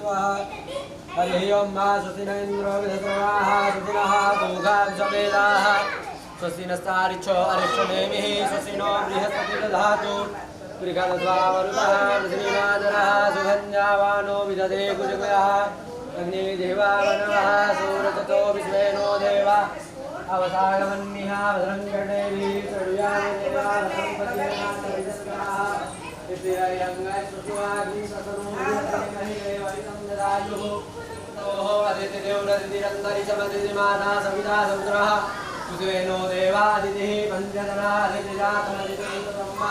स्वाहा हरि ओम मा स्वस्ति न इंद्रो विधस्रवाः स्वस्ति नः पूषा विश्ववेदाः स्वस्ति नस्तारिच्छो अरिष्टनेमिः स्वस्ति नो बृहस्पतिर्दधातु त्रिकालद्वावरुतः पृथ्वीमादरः सुगन्धावानो विदधे कुजगयः अग्निदेवावनवः सूरजतो विश्वेनो देवा अवसागमन्यः भद्रं कर्णेभिः शृणुयामि देवा भद्रं पश्येमानविजस्कराः अदितिदेवरदितिरन्तरिक्षमदितिमाता सविता समुद्रः सुस्वेनो देवादितिः पञ्चधनादितिजातमदितिब्रह्मा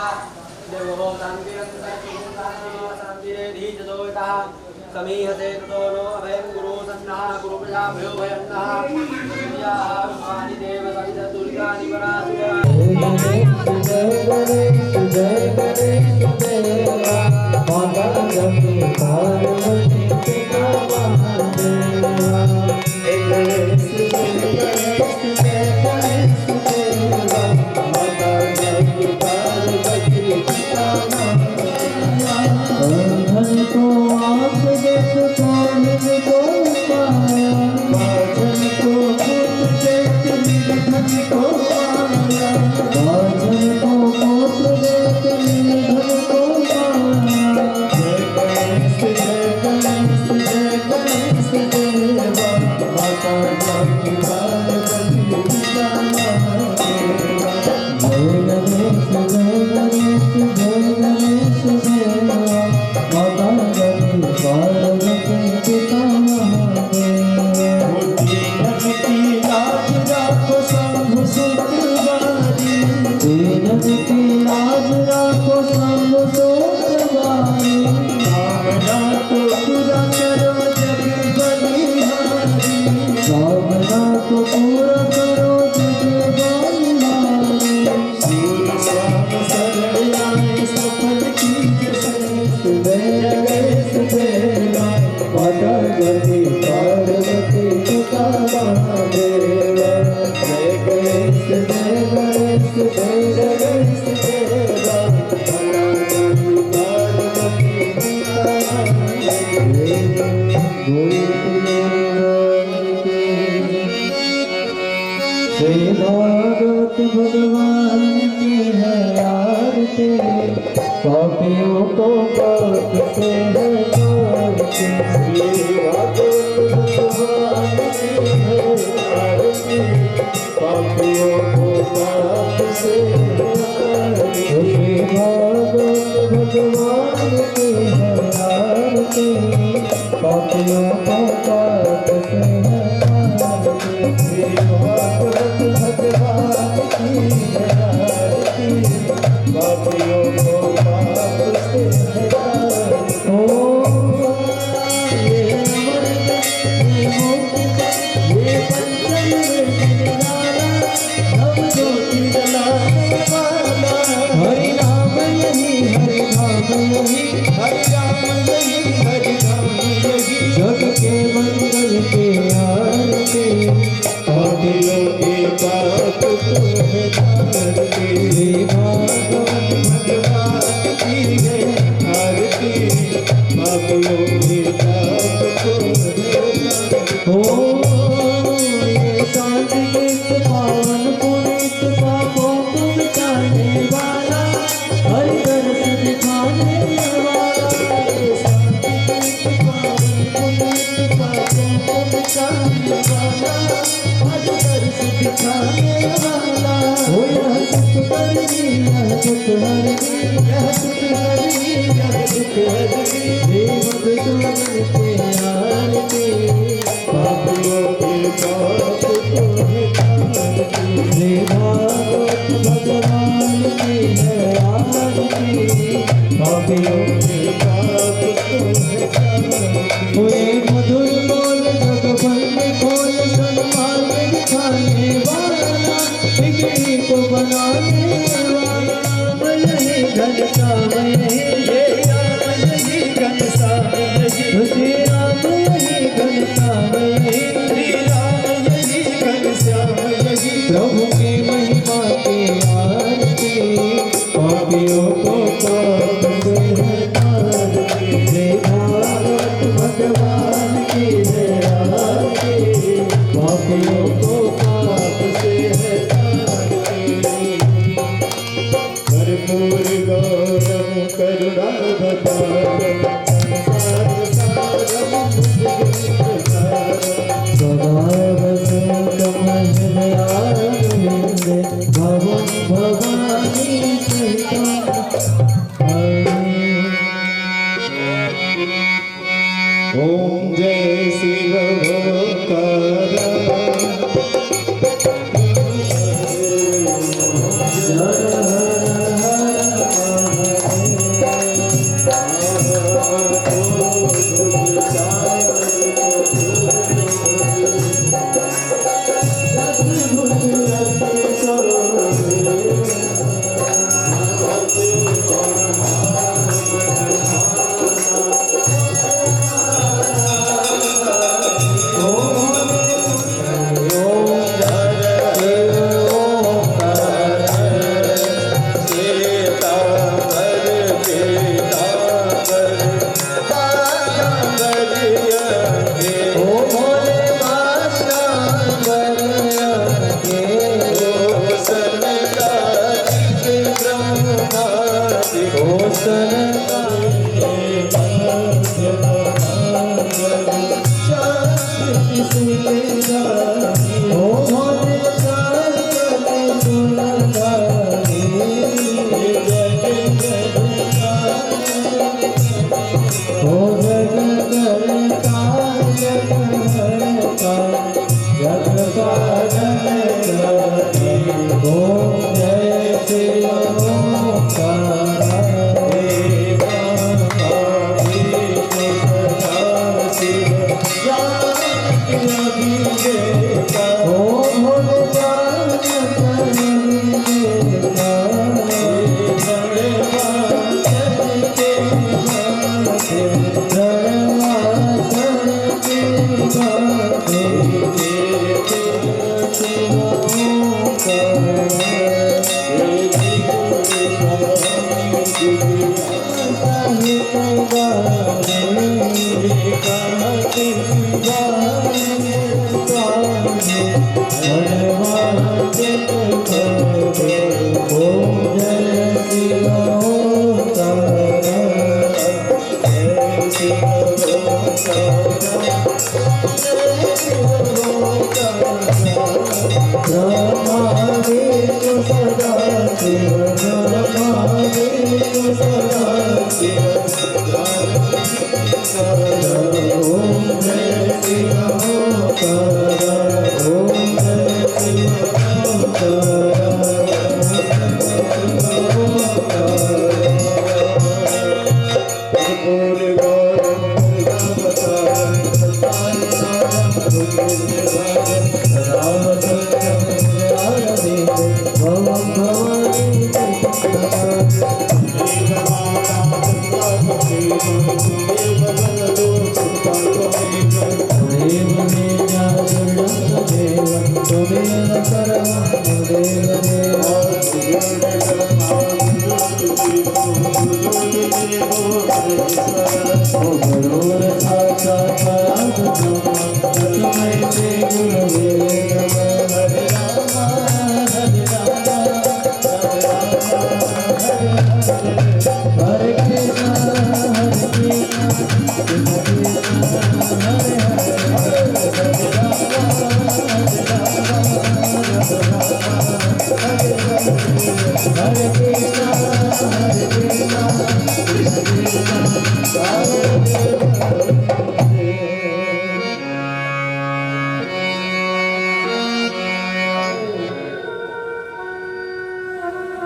देवो शान्तिरेधिः जतोवितः समीहते ततो नो अभयं गुरु सन्नः गुरु प्रजाभ्यो भयं नः विद्यानि देव सवितदुर्गानि परासुरा भगवान ओम जय शिव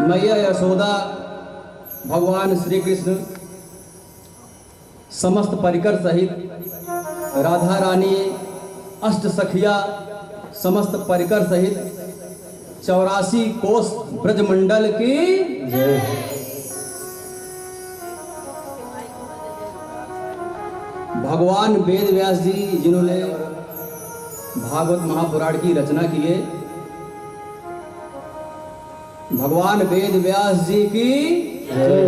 मैया यशोदा भगवान श्री कृष्ण समस्त परिकर सहित राधा रानी अष्ट सखिया समस्त परिकर सहित 84 कोस ब्रजमंडल की जय। भगवान वेद व्यास जी जिन्होंने भागवत महापुराण की रचना की है, भगवान वेद व्यास जी की जय।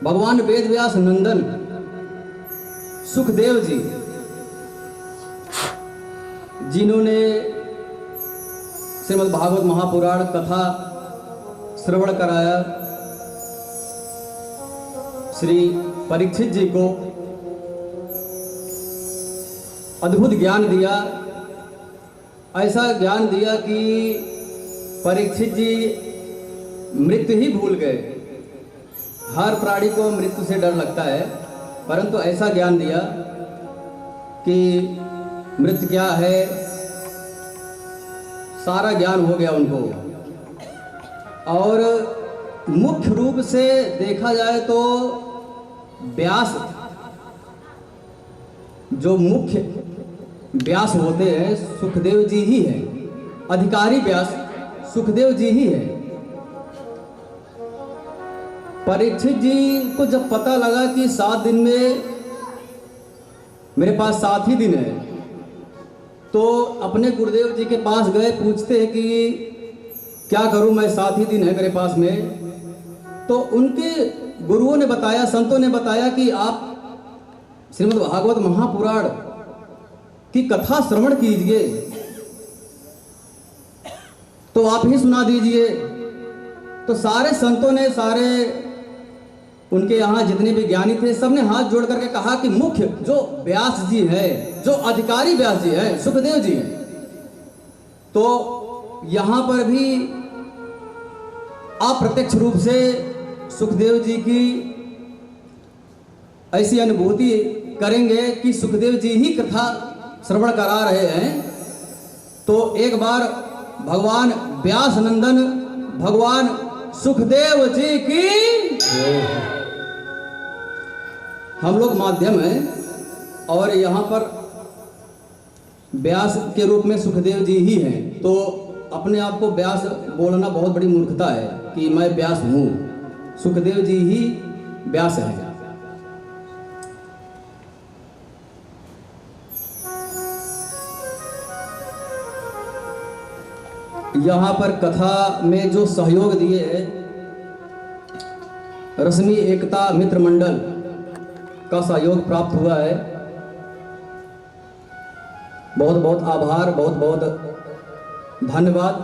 भगवान वेद व्यास नंदन सुखदेव जी जिन्होंने श्रीमद् भागवत महापुराण कथा श्रवण कराया, श्री परीक्षित जी को अद्भुत ज्ञान दिया, ऐसा ज्ञान दिया कि परीक्षित जी मृत्यु ही भूल गए। हर प्राणी को मृत्यु से डर लगता है, परंतु ऐसा ज्ञान दिया कि मृत्यु क्या है, सारा ज्ञान हो गया उनको। और मुख्य रूप से देखा जाए तो व्यास, जो मुख्य व्यास होते हैं सुखदेव जी ही है, अधिकारी व्यास सुखदेव जी ही है। परीक्षित जी को जब पता लगा कि 7 दिन में मेरे पास 7 ही दिन है, तो अपने गुरुदेव जी के पास गए, पूछते हैं कि क्या करूं मैं, 7 ही दिन है मेरे पास में। तो उनके गुरुओं ने बताया, संतों ने बताया कि आप श्रीमद् भागवत महापुराण की कथा श्रवण कीजिए, तो आप ही सुना दीजिए। तो सारे संतों ने, सारे उनके यहाँ जितने भी ज्ञानी थे, सबने हाथ जोड़ करके कहा कि मुख्य जो व्यास जी है, जो अधिकारी व्यास जी है, सुखदेव जी हैं। तो यहाँ पर भी अप्रत्यक्ष रूप से सुखदेव जी की ऐसी अनुभूति करेंगे कि सुखदेव जी ही कथा श्रवण करा रहे हैं। तो एक बार भगवान व्यास नंदन भगवान सुखदेव जी की, हम लोग माध्यम हैं और यहाँ पर व्यास के रूप में सुखदेव जी ही हैं। तो अपने आप को व्यास बोलना बहुत बड़ी मूर्खता है कि मैं व्यास हूँ, सुखदेव जी ही व्यास हैं। यहाँ पर कथा में जो सहयोग दिए हैं, रश्मि एकता मित्र मंडल का सहयोग प्राप्त हुआ है। बहुत बहुत आभार, बहुत बहुत धन्यवाद।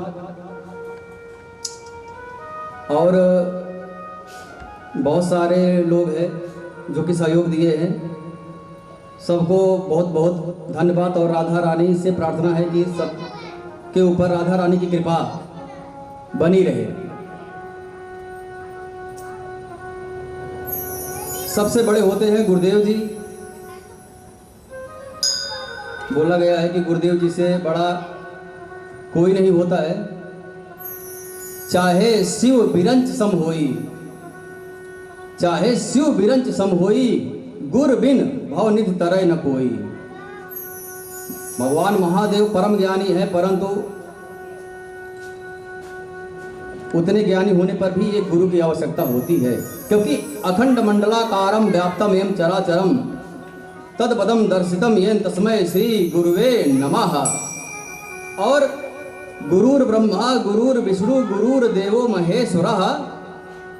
और बहुत सारे लोग हैं जो कि सहयोग दिए हैं, सबको बहुत बहुत धन्यवाद। और राधा रानी से प्रार्थना है कि सब के ऊपर राधा रानी की कृपा बनी रहे। सबसे बड़े होते हैं गुरुदेव जी। बोला गया है कि गुरुदेव जी से बड़ा कोई नहीं होता है। चाहे शिव बिरंच सम होई, चाहे शिव बिरंच सम होई, गुर बिन भवनिधि तरय न कोई। भगवान महादेव परम ज्ञानी है, परंतु उतने ज्ञानी होने पर भी एक गुरु की आवश्यकता होती है, क्योंकि अखंड मंडलाकारम व्याप्तम एवं चराचरम तत्पदम दर्शितम येन तस्मै श्री गुरुवे नमः। और गुरुर ब्रह्मा गुरुर विष्णु गुरुर देवो महेश्वरः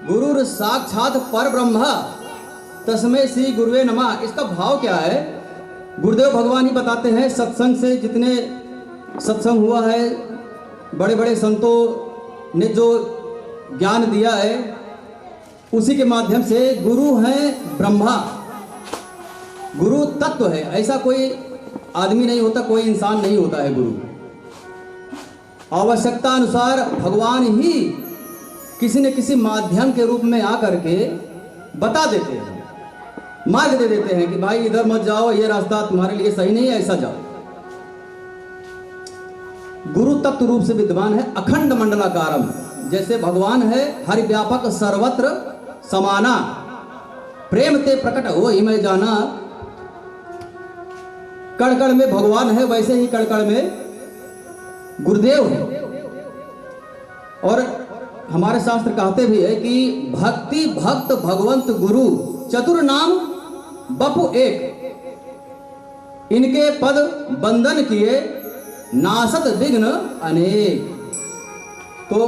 गुरुर साक्षात पर ब्रह्म तस्मै श्री गुरुवे नमः। इसका भाव क्या है? गुरुदेव भगवान ही बताते हैं। सत्संग से जितने सत्संग हुआ है, बड़े बड़े संतों ने जो ज्ञान दिया है, उसी के माध्यम से गुरु हैं ब्रह्मा, गुरु तत्व है। ऐसा कोई आदमी नहीं होता, कोई इंसान नहीं होता है गुरु। आवश्यकता अनुसार भगवान ही किसी न किसी माध्यम के रूप में आकर के बता देते हैं, मार्ग दे देते हैं कि भाई इधर मत जाओ, ये रास्ता तुम्हारे लिए सही नहीं है, ऐसा जाओ। गुरु तत्व रूप से विद्वान है, अखंड मंडलाकारम। जैसे भगवान है हरि व्यापक सर्वत्र समाना, प्रेम ते प्रकट हो ही मैं जाना। कण कण में भगवान है, वैसे ही कण कण में गुरुदेव है। और हमारे शास्त्र कहते भी है कि भक्ति भक्त भगवंत गुरु चतुर नाम बपु एक, इनके पद बंदन किए नासत विघ्न अनेक। तो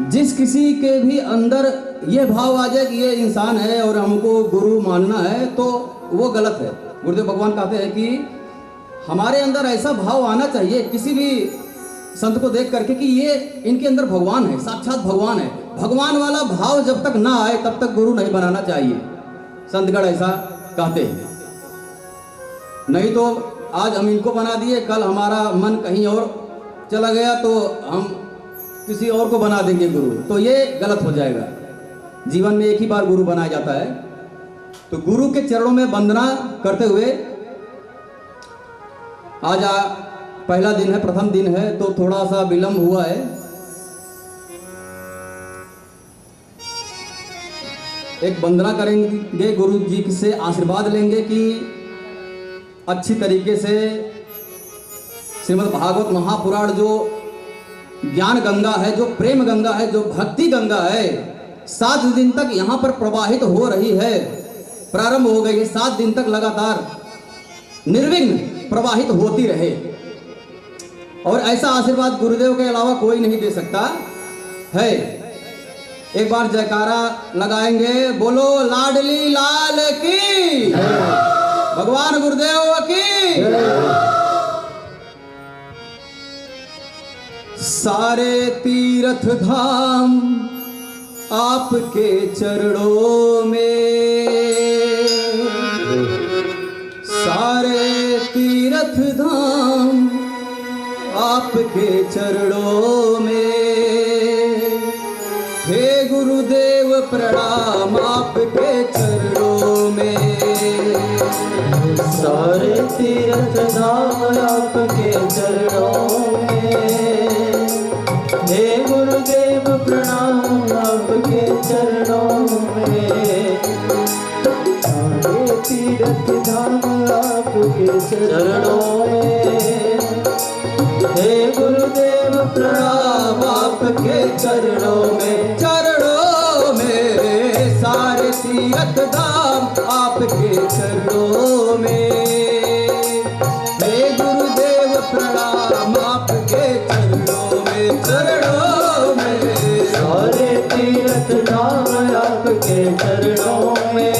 जिस किसी के भी अंदर यह भाव आ जाए कि ये इंसान है और हमको गुरु मानना है, तो वो गलत है। गुरुदेव भगवान कहते हैं कि हमारे अंदर ऐसा भाव आना चाहिए किसी भी संत को देख करके कि ये इनके अंदर भगवान है, साक्षात भगवान है। भगवान वाला भाव जब तक ना आए तब तक गुरु नहीं बनाना चाहिए। संतगढ़ ऐसा कहते हैं। नहीं तो आज हम इनको बना दिए, कल हमारा मन कहीं और चला गया तो हम किसी और को बना देंगे गुरु, तो ये गलत हो जाएगा। जीवन में एक ही बार गुरु बनाया जाता है। तो गुरु के चरणों में वंदना करते हुए आज पहला दिन है, प्रथम दिन है, तो थोड़ा सा विलंब हुआ है। एक वंदना करेंगे, गुरु जी से आशीर्वाद लेंगे कि अच्छी तरीके से श्रीमद् भागवत महापुराण जो ज्ञान गंगा है, जो प्रेम गंगा है, जो भक्ति गंगा है, 7 दिन तक यहाँ पर प्रवाहित हो रही है, प्रारंभ हो गई है। 7 दिन तक लगातार निर्विघ्न प्रवाहित होती रहे, और ऐसा आशीर्वाद गुरुदेव के अलावा कोई नहीं दे सकता है। एक बार जयकारा लगाएंगे, बोलो लाडली लाल की, भगवान गुरुदेव की। सारे तीर्थ धाम आपके चरणों में, सारे तीर्थ धाम आपके चरणों में, हे गुरुदेव प्रणाम आपके चरणों में। सारे तीर्थ धाम आपके चरणों में, हे गुरुदेव प्रणाम आपके चरणों में। सारे तीर्थ धाम आपके चरणों में, हे गुरुदेव प्रणाम आपके चरणों में। चरणों में सारे तीर्थ धाम आपके चरणों में, हे गुरुदेव प्रणाम आपके चरणों में। चरणों में सारे तीर्थ धाम आपके चरणों में,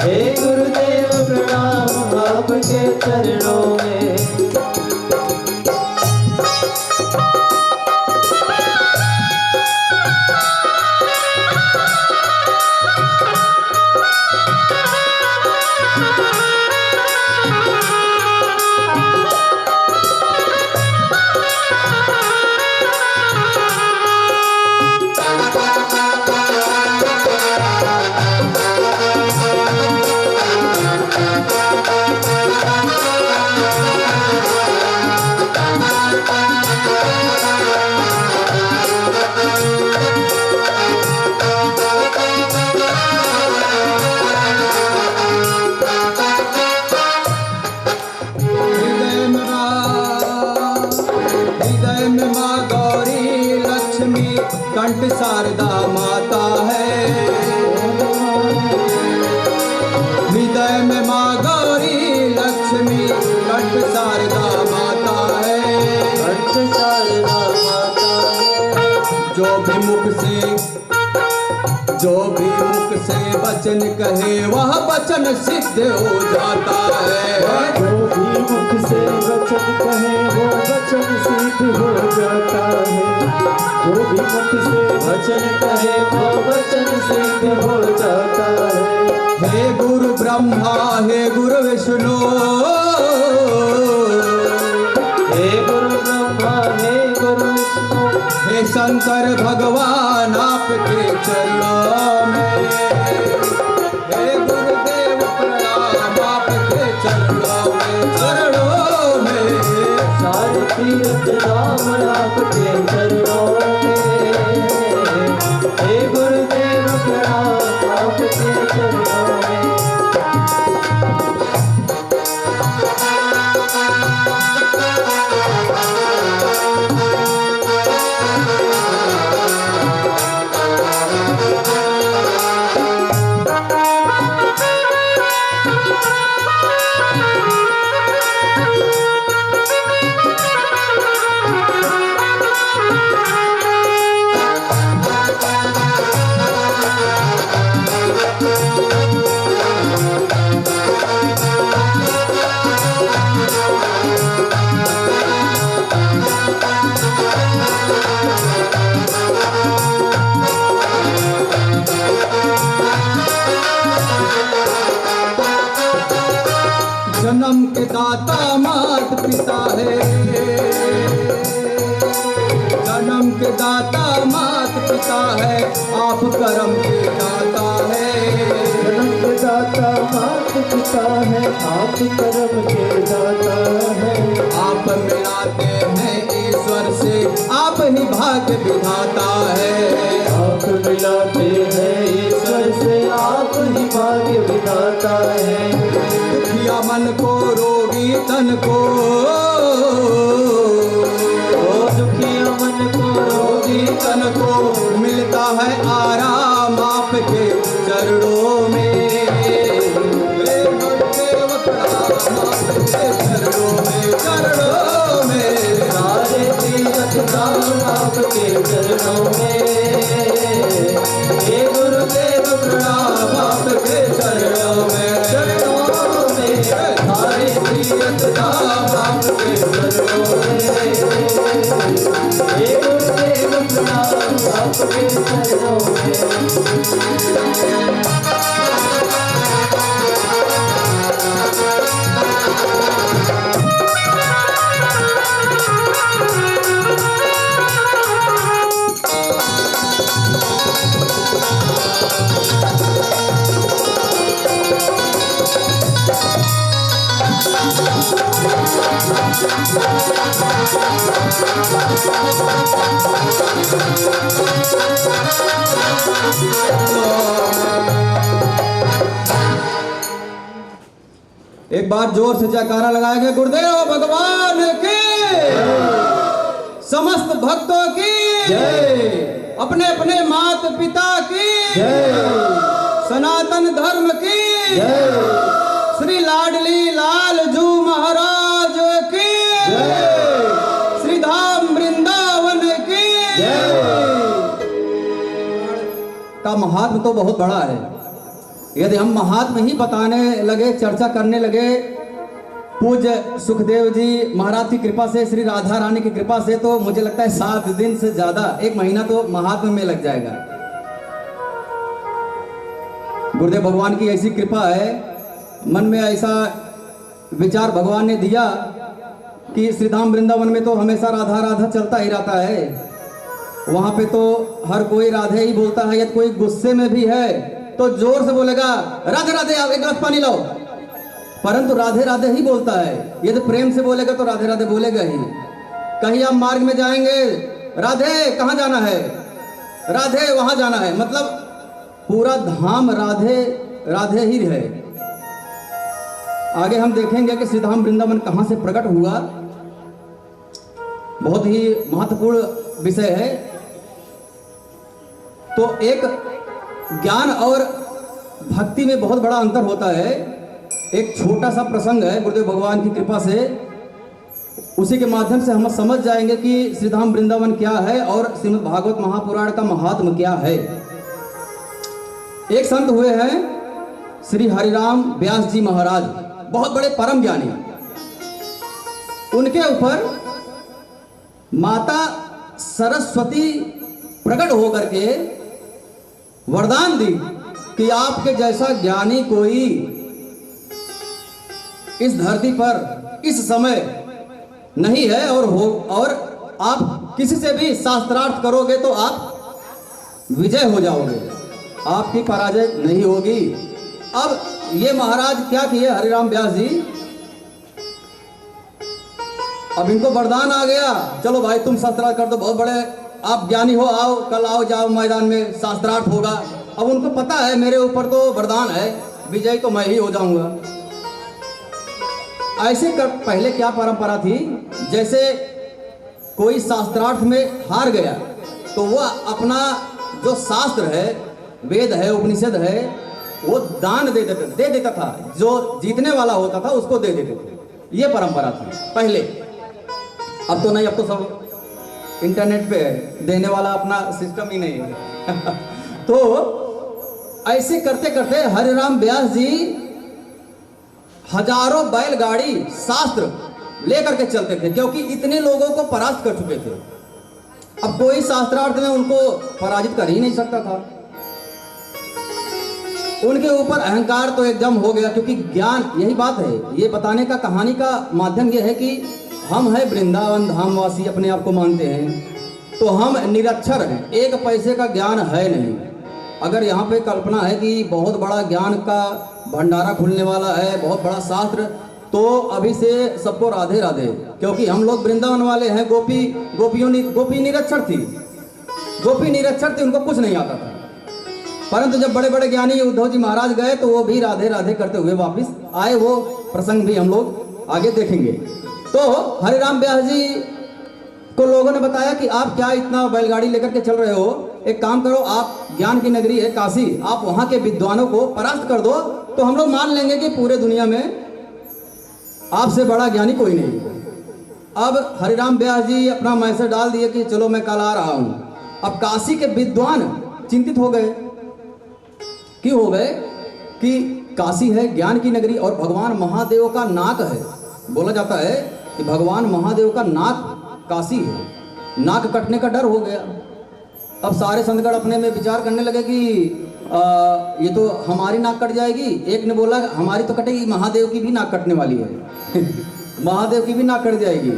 हे गुरुदेव प्रणाम आपके चरणों में। कंठ शारदा माता है, हृदय में माँ गौरी लक्ष्मी, कंठ शारदा माता है, कंठ शारदा माता है। जो भी मुख से वचन कहे वह वचन सिद्ध हो जाता है। जो भी मुख से वचन कहे वो वचन सिद्ध हो जाता है। जो भी मुख से वचन कहे वो वचन सिद्ध हो जाता है। हे गुरु ब्रह्मा हे गुरु विष्णु, हे गुरु ब्रह्मा हे गुरु विष्णु, हे शंकर भगवान आपके चरणों में, हे गुरुदेव प्रणाम आपके चरणों में। चरणों में सारे तीर्थ धाम आपके चरणों में, हे गुरुदेव प्रणाम आपके चरणों में। जन्म के दाता मात पिता है, जन्म के दाता मात पिता है, आप कर्म के दाता है। दाता मात पिता है, आप कर्म के दाता है। आप मिलाते हैं ईश्वर से, आप ही भाग्य विधाता है। आप मिलाते हैं ईश्वर से, आप ही भाग्य विधाता है। दुखिया मन को, रोगी तन को, दुखिया मन को, रोगी तन को मिलता है आराम आपके चरणों में। चरणों में सारे तीरथ धाम आपके चरणों में। हे गुरुदेव प्रणाम आपके चरणों में, चरणों में सारे तीरथ धाम आपके चरणों में। हे गुरुदेव प्रणाम आपके चरणों में। एक बार जोर से जयकारा लगाया गया गुरुदेव भगवान की, समस्त भक्तों की जय, अपने अपने मात पिता की जय, सनातन धर्म की जय, श्री लाडली लाल जू महाराज की जय, श्री धाम वृंदावन की का महात्म तो बहुत बड़ा है। यदि हम महात्म ही बताने लगे, चर्चा करने लगे पूज्य सुखदेव जी महाराज की कृपा से, श्री राधा रानी की कृपा से, तो मुझे लगता है 7 दिन से ज्यादा, 1 महीना तो महात्म में लग जाएगा। गुरुदेव भगवान की ऐसी कृपा है, मन में ऐसा विचार भगवान ने दिया कि श्रीधाम वृंदावन में तो हमेशा राधा राधा चलता ही रहता है। वहां पे तो हर कोई राधे ही बोलता है। यदि कोई गुस्से में भी है तो जोर से बोलेगा राधे राधे, आप एक गिलास पानी लाओ, परंतु राधे राधे ही बोलता है। यदि प्रेम से बोलेगा तो राधे राधे बोलेगा ही। कहीं आप मार्ग में जाएंगे, राधे कहाँ जाना है, राधे वहां जाना है, मतलब पूरा धाम राधे राधे ही है। आगे हम देखेंगे कि श्रीधाम वृंदावन कहां से प्रकट हुआ, बहुत ही महत्वपूर्ण विषय है। तो एक ज्ञान और भक्ति में बहुत बड़ा अंतर होता है। एक छोटा सा प्रसंग है गुरुदेव भगवान की कृपा से, उसी के माध्यम से हम समझ जाएंगे कि श्रीधाम वृंदावन क्या है और श्रीमद् भागवत महापुराण का महात्म क्या है। एक संत हुए हैं श्री हरिराम व्यास जी महाराज, बहुत बड़े परम ज्ञानी। उनके ऊपर माता सरस्वती प्रकट होकर के वरदान दी कि आपके जैसा ज्ञानी कोई इस धरती पर इस समय नहीं है, और आप किसी से भी शास्त्रार्थ करोगे तो आप विजय हो जाओगे, आपकी पराजय नहीं होगी। अब ये महाराज क्या किए हरिराम व्यास जी, अब इनको वरदान आ गया, चलो भाई तुम शास्त्रार्थ कर दो, बहुत बड़े आप ज्ञानी हो, आओ कल आओ जाओ मैदान में शास्त्रार्थ होगा। अब उनको पता है मेरे ऊपर तो वरदान है, विजय तो मैं ही हो जाऊंगा। ऐसे कर पहले क्या परंपरा थी, जैसे कोई शास्त्रार्थ में हार गया तो वह अपना जो शास्त्र है, वेद है, उपनिषद है, वो दान दे देता था। जो जीतने वाला होता था उसको दे देते थे। ये परंपरा थी पहले। अब तो नहीं, अब तो सब इंटरनेट पे है, देने वाला अपना सिस्टम ही नहीं है। तो ऐसे करते करते हरिराम व्यास जी हजारों बैलगाड़ी शास्त्र लेकर के चलते थे, क्योंकि इतने लोगों को परास्त कर चुके थे। अब कोई शास्त्रार्थ में उनको पराजित कर ही नहीं सकता था। उनके ऊपर अहंकार तो एकदम हो गया, क्योंकि ज्ञान, यही बात है, ये बताने का कहानी का माध्यम ये है कि हम हैं वृंदावन धामवासी, अपने आप को मानते हैं, तो हम निरक्षर हैं, 1 पैसे का ज्ञान है नहीं। अगर यहाँ पे कल्पना है कि बहुत बड़ा ज्ञान का भंडारा खुलने वाला है, बहुत बड़ा शास्त्र, तो अभी से सबको राधे राधे, क्योंकि हम लोग वृंदावन वाले हैं। गोपी निरक्षर थी, उनको कुछ नहीं आता था। परंतु जब बड़े बड़े ज्ञानी उद्धव जी महाराज गए तो वो भी राधे राधे करते हुए वापस आए। वो प्रसंग भी हम लोग आगे देखेंगे। तो हरिराम व्यास जी को लोगों ने बताया कि आप क्या इतना बैलगाड़ी लेकर के चल रहे हो, एक काम करो, आप ज्ञान की नगरी है काशी, आप वहां के विद्वानों को परास्त कर दो, तो हम लोग मान लेंगे कि पूरे दुनिया में आपसे बड़ा ज्ञानी कोई नहीं। अब हरिराम व्यास जी अपना मैसेज डाल दिए कि चलो मैं कल आ रहा हूं। अब काशी के विद्वान चिंतित हो गए। क्यों हो गए? कि काशी है ज्ञान की नगरी और भगवान महादेव का नाक है। बोला जाता है कि भगवान महादेव का नाक काशी है, नाक कटने का डर हो गया। अब सारे संतगण अपने में विचार करने लगे कि ये तो हमारी नाक कट जाएगी। एक ने बोला हमारी तो कटेगी, महादेव की भी नाक कटने वाली है महादेव की भी नाक कट जाएगी।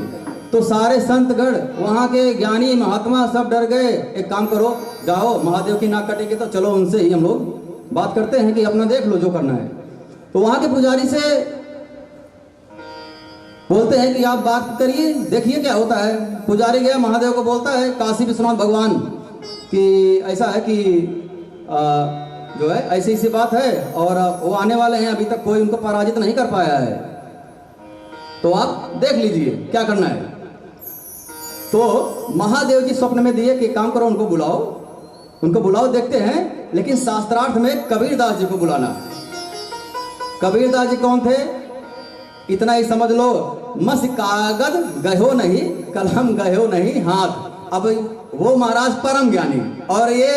तो सारे संतगण वहाँ के ज्ञानी महात्मा सब डर गए। एक काम करो, जाओ, महादेव की नाक कटेगी तो चलो उनसे ही हम लोग बात करते हैं कि अपना देख लो जो करना है। तो वहाँ के पुजारी से बोलते हैं कि आप बात करिए, देखिए क्या होता है। पुजारी गया, महादेव को बोलता है, काशी विश्वनाथ भगवान कि ऐसा है कि जो है ऐसी ऐसी बात है और वो आने वाले हैं, अभी तक कोई उनको पराजित नहीं कर पाया है, तो आप देख लीजिए क्या करना है। तो महादेव जी स्वप्न में दिए कि काम करो, उनको बुलाओ देखते हैं। लेकिन शास्त्रार्थ में कबीरदास जी को बुलाना। कबीरदास जी कौन थे? इतना ही समझ लो, मस कागज गयो नहीं, कलम गयो नहीं हाथ। अब वो महाराज परम ज्ञानी और ये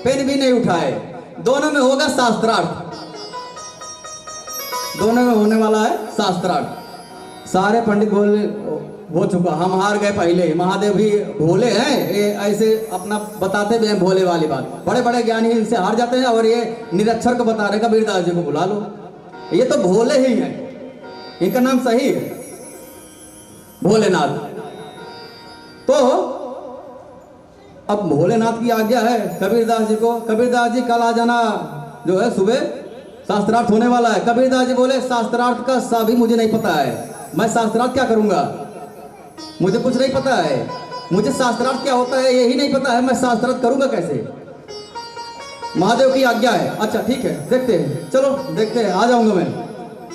पेन भी नहीं उठाए। दोनों में होगा शास्त्रार्थ, दोनों में होने वाला है शास्त्रार्थ। सारे पंडित बोले हो चुका, हम हार गए पहले ही। महादेव भी भोले हैं, ये ऐसे अपना बताते भी हैं भोले वाली बात। बड़े बड़े ज्ञानी इनसे हार जाते हैं और ये निरक्षर को बता रहे कबीरदास जी को बुला लो, ये तो भोले ही हैं, इनका नाम सही है भोलेनाथ। तो अब भोलेनाथ की आज्ञा है कबीरदास जी को, कबीरदास जी कल आ जाना, जो है सुबह शास्त्रार्थ होने वाला है। कबीरदास जी बोले शास्त्रार्थ का सा भी मुझे नहीं पता है, मैं शास्त्रार्थ क्या करूंगा, मुझे कुछ नहीं पता है, मुझे शास्त्रार्थ क्या होता है यही नहीं पता है, मैं शास्त्रार्थ करूंगा कैसे। महादेव की आज्ञा है, अच्छा ठीक है देखते हैं, चलो देखते हैं, आ जाऊंगा मैं।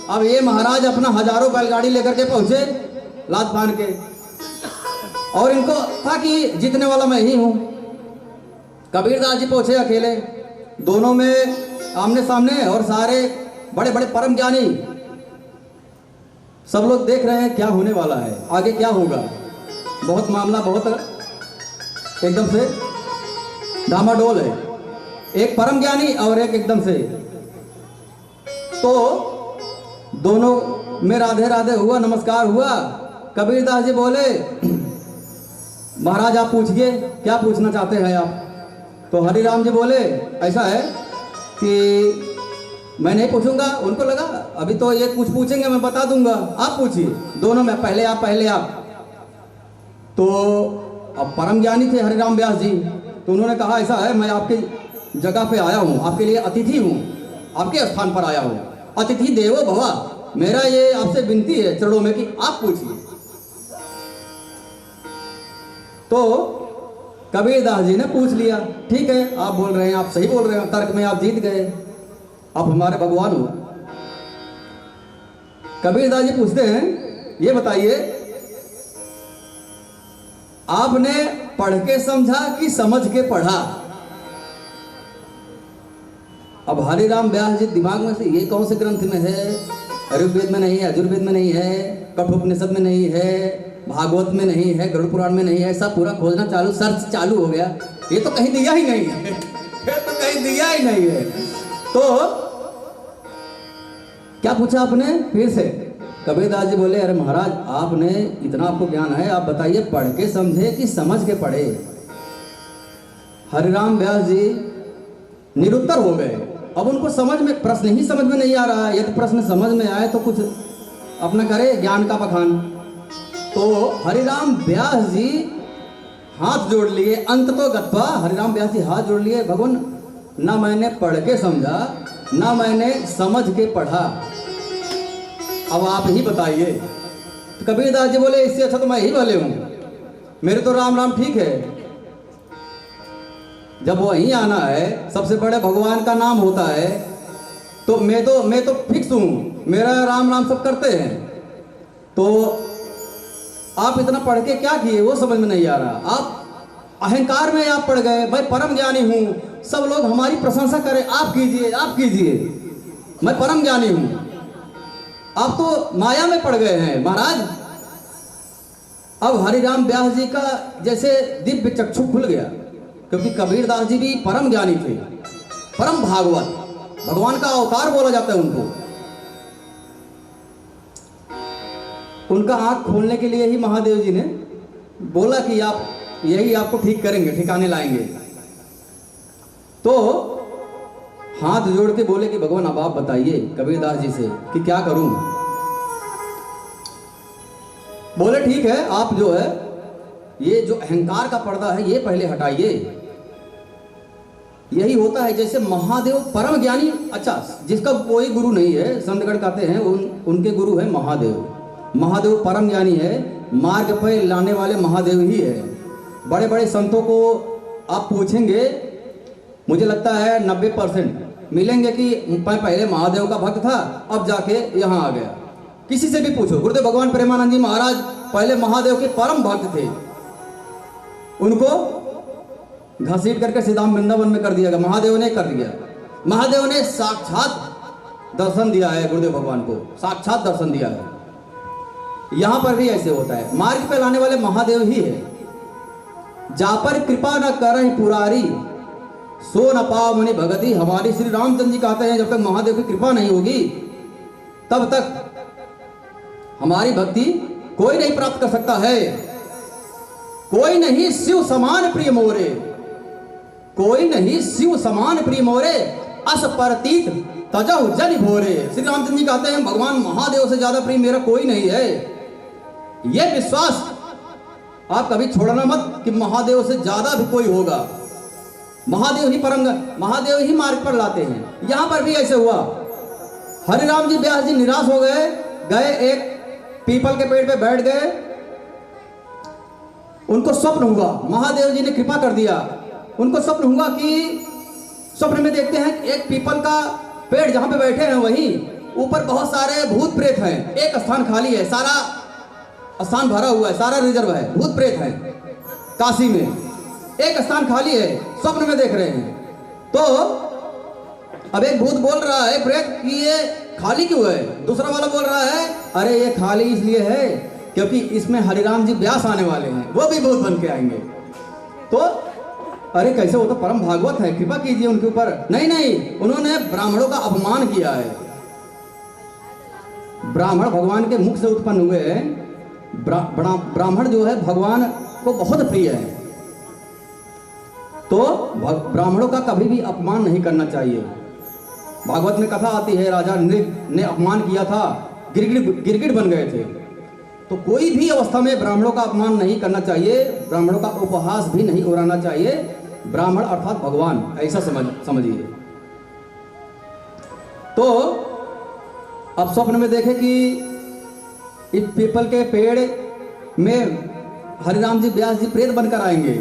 अब ये महाराज अपना हजारों बैलगाड़ी लेकर के पहुंचे लात फान के, और इनको था कि जीतने वाला मैं ही हूं। कबीरदास जी पहुंचे अकेले, दोनों में आमने सामने, और सारे बड़े बड़े परम ज्ञानी सब लोग देख रहे हैं क्या होने वाला है, आगे क्या होगा। बहुत मामला बहुत एकदम से डामाडोल है, एक परम ज्ञानी और एक एकदम से। तो दोनों में राधे राधे हुआ, नमस्कार हुआ। कबीरदास जी बोले महाराज आप पूछिए क्या पूछना चाहते हैं आप। तो हरिराम जी बोले ऐसा है कि मैं नहीं पूछूंगा। उनको लगा अभी तो ये कुछ पूछेंगे मैं बता दूंगा, आप पूछिए। दोनों में पहले आप। तो अब परम ज्ञानी थे हरिराम व्यास जी, तो उन्होंने कहा ऐसा है मैं आपकी जगह पे आया हूँ, आपके लिए अतिथि हूँ, आपके स्थान पर आया हूँ, अतिथि देवो भवा। मेरा ये आपसे विनती है चरणों में कि आप पूछिए। तो कबीरदास जी ने पूछ लिया, ठीक है आप बोल रहे हैं, आप सही बोल रहे हैं, तर्क में आप जीत गए, आप हमारे भगवान हो। कबीरदास जी पूछते हैं ये बताइए आपने पढ़ के समझा कि समझ के पढ़ा। अब हरिराम व्यास जी दिमाग में से ये कौन से ग्रंथ में है, ऋग्वेद में नहीं है, यजुर्वेद में नहीं है, कठोपनिषद में नहीं है, भागवत में नहीं है, गरुड़ पुराण में नहीं है, सब पूरा खोजना चालू, सर्च चालू हो गया, ये तो कहीं दिया ही नहीं है ये तो कहीं दिया ही नहीं है। तो क्या पूछा आपने फिर से? कबीरदास जी बोले अरे महाराज आपने इतना आपको ज्ञान है, आप बताइए पढ़ के समझे कि समझ के पढ़े। हरिराम व्यास जी निरुत्तर हो गए। अब उनको समझ में, प्रश्न ही समझ में नहीं आ रहा है, यदि प्रश्न समझ में आए तो कुछ अपना करे ज्ञान का बखान। तो हरिराम व्यास जी हाथ जोड़ लिए, अंत तो गत्वा हरिराम व्यास जी हाथ जोड़ लिए, भगवान ना मैंने पढ़ के समझा, ना मैंने समझ के पढ़ा। अब आप ही बताइए। तो कबीरदास जी बोले इससे अच्छा तो मैं ही भले हूं, मेरे तो राम राम ठीक है। जब वहीं आना है, सबसे बड़े भगवान का नाम होता है, तो मैं तो फिक्स हूं, मेरा राम राम सब करते हैं। तो आप इतना पढ़ के क्या किए वो समझ में नहीं आ रहा। आप अहंकार में आप पड़ गए, मैं परम ज्ञानी हूं, सब लोग हमारी प्रशंसा करें, आप कीजिए आप कीजिए, मैं परम ज्ञानी हूं। आप तो माया में पड़ गए हैं महाराज। अब हरिराम व्यास जी का जैसे दिव्य चक्षु खुल गया, क्योंकि कबीरदास जी भी परम ज्ञानी थे, परम भागवत, भगवान का अवतार बोला जाता है उनको। उनका आंख खोलने के लिए ही महादेव जी ने बोला कि आप यही आपको ठीक करेंगे, ठिकाने लाएंगे। तो हाथ जोड़ के बोले कि भगवान अब आप बताइए कबीरदास जी से कि क्या करूं। बोले ठीक है, आप जो है ये जो अहंकार का पर्दा है ये पहले हटाइए। यही होता है जैसे महादेव परम ज्ञानी, अच्छा जिसका कोई गुरु नहीं है, संतगण कहते हैं उनके गुरु है महादेव। महादेव परम ज्ञानी है, मार्ग पर लाने वाले महादेव ही है। बड़े बड़े संतों को आप पूछेंगे, मुझे लगता है 90% मिलेंगे कि मैं पहले महादेव का भक्त था, अब जाके यहाँ आ गया। किसी से भी पूछो, गुरुदेव भगवान प्रेमानंद जी महाराज पहले महादेव के परम भक्त थे, उनको घसीट करके सीधाम वृंदावन में कर दिया गया, महादेव ने कर दिया। महादेव ने साक्षात दर्शन दिया है गुरुदेव भगवान को, साक्षात दर्शन दिया है। यहां पर भी ऐसे होता है, मार्ग पे लाने वाले महादेव ही है। जा पर कृपा न करहि पुरारी, सो न पाव मनि भगति। हमारी श्री रामचंद्र जी कहते हैं जब तक महादेव की कृपा नहीं होगी तब तक हमारी भक्ति कोई नहीं प्राप्त कर सकता है। कोई नहीं शिव समान प्रिय मोरे, कोई नहीं शिव समान प्रिय मोरे, अस परतीत तजहु जन भोरे। श्री रामचंद्र जी कहते हैं भगवान महादेव से ज्यादा प्रिय मेरा कोई नहीं है। यह विश्वास आप कभी छोड़ना मत कि महादेव से ज्यादा भी कोई होगा। महादेव ही परम, महादेव ही मार्ग पर लाते हैं। यहां पर भी ऐसे हुआ। हरिराम जी व्यास जी निराश हो गए, एक पीपल के पेड़ पे बैठ गए। उनको स्वप्न हुआ, महादेव जी ने कृपा कर दिया। उनको स्वप्न हुआ कि स्वप्न में देखते हैं एक पीपल का पेड़ जहां पे बैठे हैं वहीं ऊपर बहुत सारे भूत प्रेत हैं। एक स्थान खाली है, सारा स्थान भरा हुआ है, सारा रिजर्व है, भूत प्रेत है। काशी में एक स्थान खाली है, स्वप्न में देख रहे हैं। तो अब एक भूत बोल रहा है प्रेत कि ये खाली क्यों है। दूसरा वाला बोल रहा है अरे ये खाली इसलिए है क्योंकि इसमें हरिराम जी व्यास आने वाले हैं, वो भी भूत बन के आएंगे। तो अरे कैसे, वो तो परम भागवत है, कृपा कीजिए उनके ऊपर। नहीं नहीं, उन्होंने ब्राह्मणों का अपमान किया है। ब्राह्मण भगवान के मुख से उत्पन्न हुए हैं। ब्राह्मण जो है भगवान को बहुत प्रिय है। तो ब्राह्मणों का कभी भी अपमान नहीं करना चाहिए। भागवत में कथा आती है, राजा नृप ने अपमान किया था, गिरगिट बन गए थे। तो कोई भी अवस्था में ब्राह्मणों का अपमान नहीं करना चाहिए, ब्राह्मणों का उपहास भी नहीं उड़ाना चाहिए। ब्राह्मण अर्थात भगवान, ऐसा समझिए। तो अब स्वप्न में देखे कि इस पीपल के पेड़ में हरिराम जी व्यास जी प्रेत बनकर आएंगे।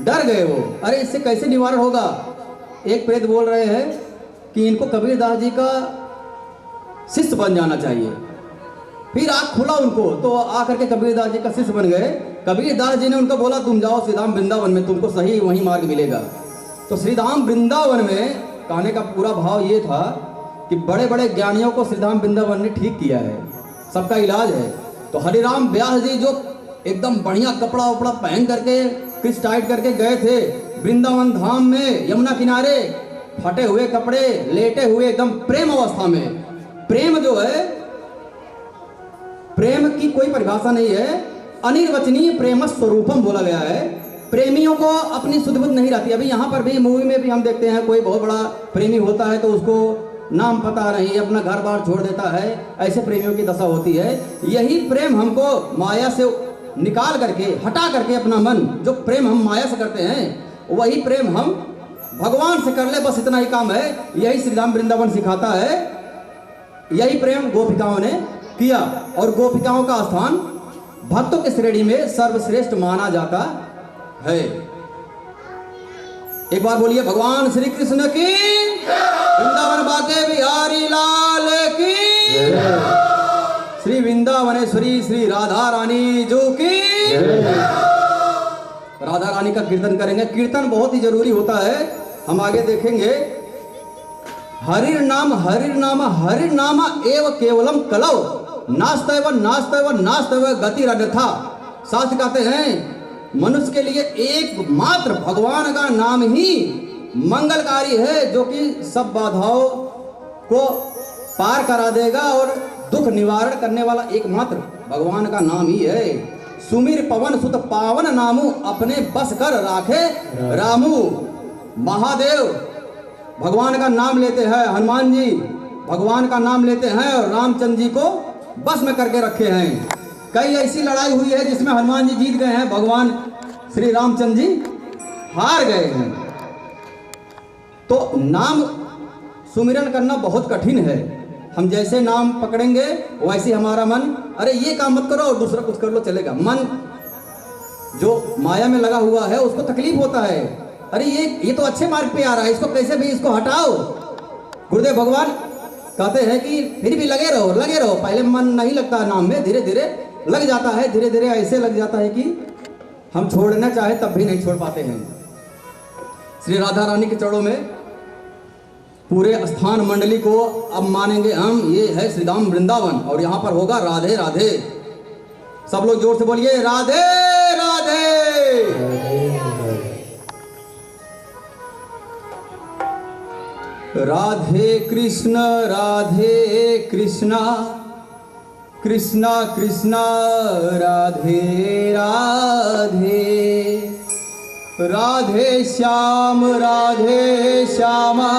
डर गए वो, अरे इससे कैसे निवारण होगा। एक प्रेत बोल रहे हैं कि इनको कबीरदास जी का शिष्य बन जाना चाहिए। फिर आँख खुला उनको, तो आकर के कबीरदास जी का शिष्य बन गए। कबीरदास जी ने उनको बोला तुम जाओ श्रीधाम वृंदावन में, तुमको सही वही मार्ग मिलेगा। तो श्रीधाम वृंदावन में कहने का पूरा भाव ये था कि बड़े बड़े ज्ञानियों को श्रीधाम वृंदावन ने ठीक किया है, सबका इलाज है। तो हरिराम व्यास जी जो एकदम बढ़िया कपड़ा वपड़ा पहन करके क्रिस टाइट करके गए थे वृंदावन धाम में, यमुना किनारे, फटे हुए कपड़े, लेटे हुए, एकदम प्रेम अवस्था में। प्रेम जो है, प्रेम की कोई परिभाषा नहीं है, अनिर्वचनीय प्रेम स्वरूपम बोला गया है। प्रेमियों को अपनी सुध बुध नहीं रहती। अभी यहाँ पर भी मूवी में भी हम देखते हैं, कोई बहुत बड़ा प्रेमी होता है तो उसको नाम पता नहीं, अपना घर बार छोड़ देता है, ऐसे प्रेमियों की दशा होती है। यही प्रेम हमको माया से निकाल करके, हटा करके अपना मन, जो प्रेम हम माया से करते हैं वही प्रेम हम भगवान से कर ले, बस इतना ही काम है। यही श्री राम वृंदावन सिखाता है, यही प्रेम गोपिकाओं ने किया। और गोपिकाओं का स्थान भक्तों की श्रेणी में सर्वश्रेष्ठ माना जाता है। एक बार बोलिए भगवान श्री कृष्ण की, वृंदावन बाके बिहारी लाल की, श्री वृंदावनेश्वरी श्री राधा रानी जो की। राधा रानी का कीर्तन करेंगे। कीर्तन बहुत ही जरूरी होता है, हम आगे देखेंगे। हरिर नाम हरिर नाम एव केवलम कलौ, नास्तैव नास्तैव नास्तैव गति अन्यथा। शास्त्र कहते हैं मनुष्य के लिए एकमात्र भगवान का नाम ही मंगलकारी है, जो कि सब बाधाओं को पार करा देगा और दुख निवारण करने वाला एकमात्र भगवान का नाम ही है। सुमिर पवन सुत पावन नामू, अपने बस कर राखे रामू। महादेव भगवान का नाम लेते हैं, हनुमान जी भगवान का नाम लेते हैं और रामचंद्र जी को बस में करके रखे हैं। कई ऐसी लड़ाई हुई है जिसमें हनुमान जी जीत गए हैं, भगवान श्री रामचंद्र जी हार गए हैं। तो नाम सुमिरन करना बहुत कठिन है। हम जैसे नाम पकड़ेंगे वैसे हमारा मन, अरे ये काम मत करो और दूसरा कुछ कर लो, चलेगा। मन जो माया में लगा हुआ है उसको तकलीफ होता है, अरे ये तो अच्छे मार्ग पे आ रहा है, इसको कैसे भी इसको हटाओ। गुरुदेव भगवान कहते हैं कि फिर भी लगे रहो। पहले मन नहीं लगता नाम में, धीरे धीरे लग जाता है, धीरे धीरे ऐसे लग जाता है कि हम छोड़ना चाहे तब भी नहीं छोड़ पाते हैं। श्री राधा रानी के चरणों में पूरे स्थान मंडली को अब मानेंगे हम, ये है श्री धाम वृंदावन और यहाँ पर होगा राधे राधे। सब लोग जोर से बोलिए राधे राधे। राधे कृष्ण कृष्णा कृष्णा राधे राधे। राधे श्याम श्यामा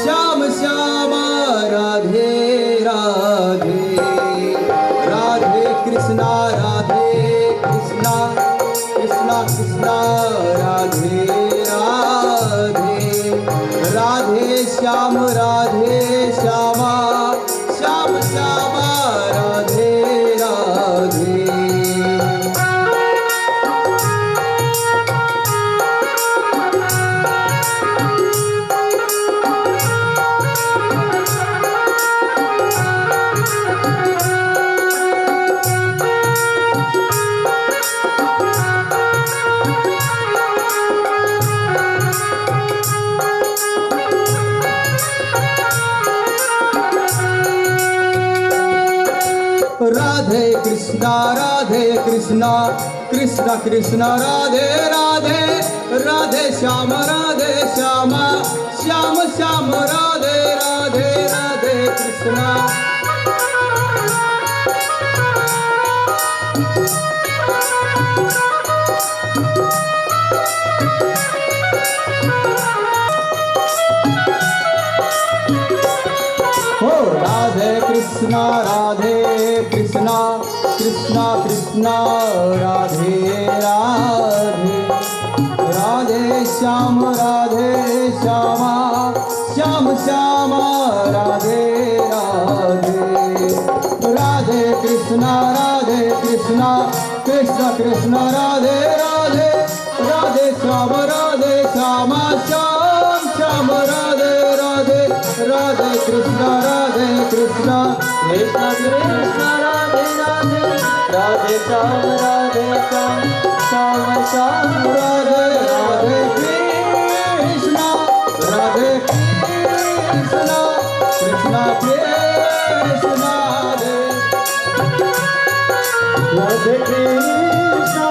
श्याम श्यामा राधे राधे। राधे कृष्णा कृष्णा कृष्णा राधे राधे। राधे श्यामा श्याम श्यामा राधे राधे। राधे कृष्णा कृष्णा कृष्णा राधे राधे। राधे श्यामा श्याम श्याम राधे राधे। राधे कृष्णा राधे कृष्णा कृष्णा कृष्णा राधे राधे। राधे श्यामा श्याम श्याम राधे राधे। राधे कृष्णा कृष्णा कृष्णा राधे राधे। राधे श्यामा श्याम श्याम राधे राधे। राधे कृष्णा कृष्णा कृष्णा राधे राधे। राधे श्याम श्याम श्याम राधे राधे। कृष्णा राधे कृष्णा कृष्णा कृष्णा राधे कृष्णा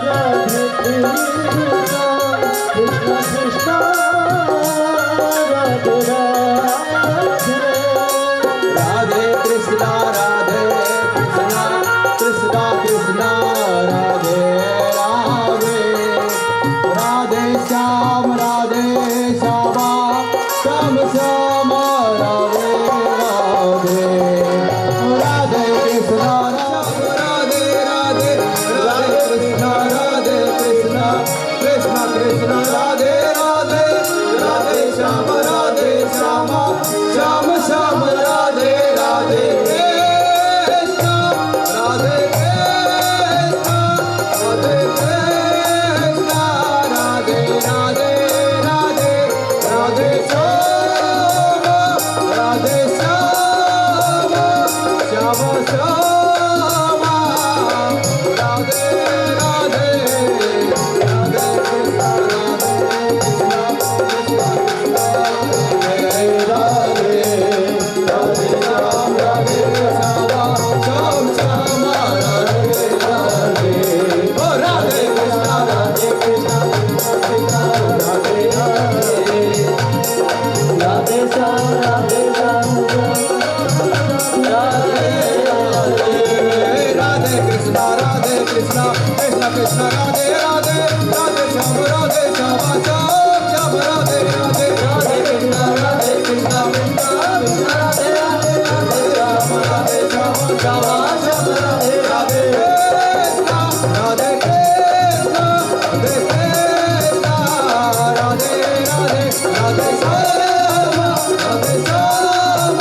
राधे कृष्णा कृष्णा कृष्णा राधे राधे। राधे कृष्णा कृष्णा कृष्णा कृष्णा राधे राधे। राधे श्याम श्यामा श्याम श्याम राधे राधे। राधे कृष्णा राधे राधे। राधे कृष्णा कृष्णा कृष्णा कृष्णा राधे राधे। श्यामा राधे राधे राधे कृष्णा राधे राधे राधे श्याम राधे श्यामा श्याम श्यामा राधे राधे ओ राधे कृष्णा राधे कृष्णा राधे राधे राधे श्याम राधे श्याम राधे कृष्णा कृष्ण कृष्ण राधे राधे राधे श्याम श्याम श्याम राधे राधे राधे कृष्णा कृष्ण राधे राधे राधे श्याम राधे श्याम श्याम श्याम राधे राधे राधे कृष्ण राधे कृष्ण राधे राधे राधे श्याम राधे श्याम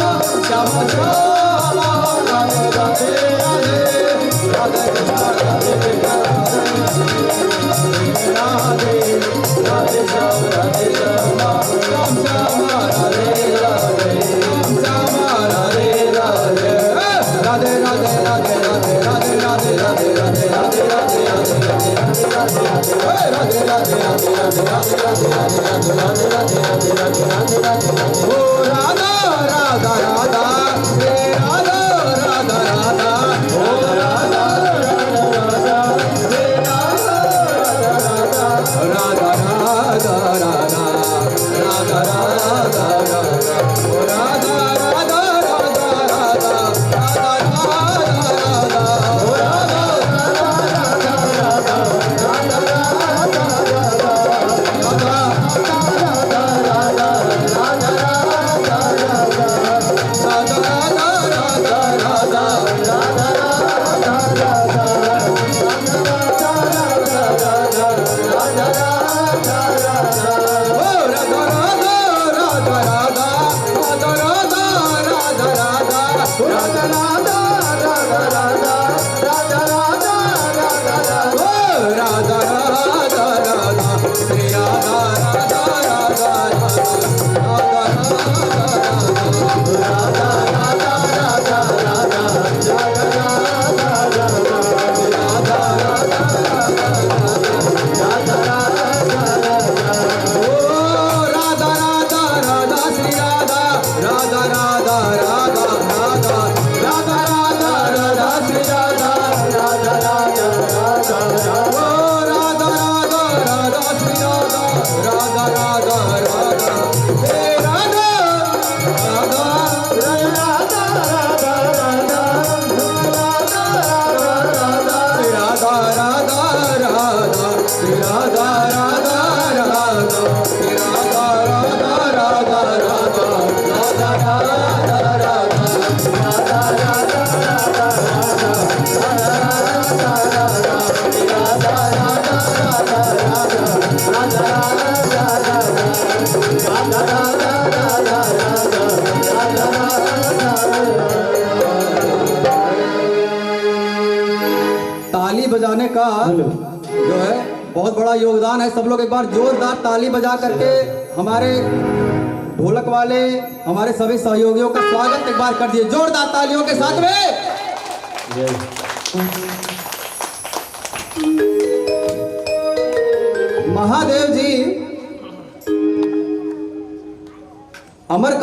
श्याम श्याम राधे राधे राधे राधे कृष्ण राधे कृष्ण राधे राधे श्याम राधे श्याम श्याम श्याम राधे राधे श्याम राधे राधे राधे राधे राधे राधे राधे राधे राधे राधे राधे राधे राधे राधे राधे ओ राधा राधा राधा हे राधा राधा राधा ओ राधा राधा राधा हे राधा राधा राधा राधा राधा राधा राधा राधा ओ राधा राधा राधा राधा राधा राधा ओ राधा राधा राधा राधा राधा ताली बजाने का जो है बहुत बड़ा योगदान है। सब लोग एक बार जोरदार ताली बजा करके हमारे ढोलक वाले हमारे सभी सहयोगियों का स्वागत एक बार कर दिए जोरदार तालियों के साथ में। महादेव जी अमर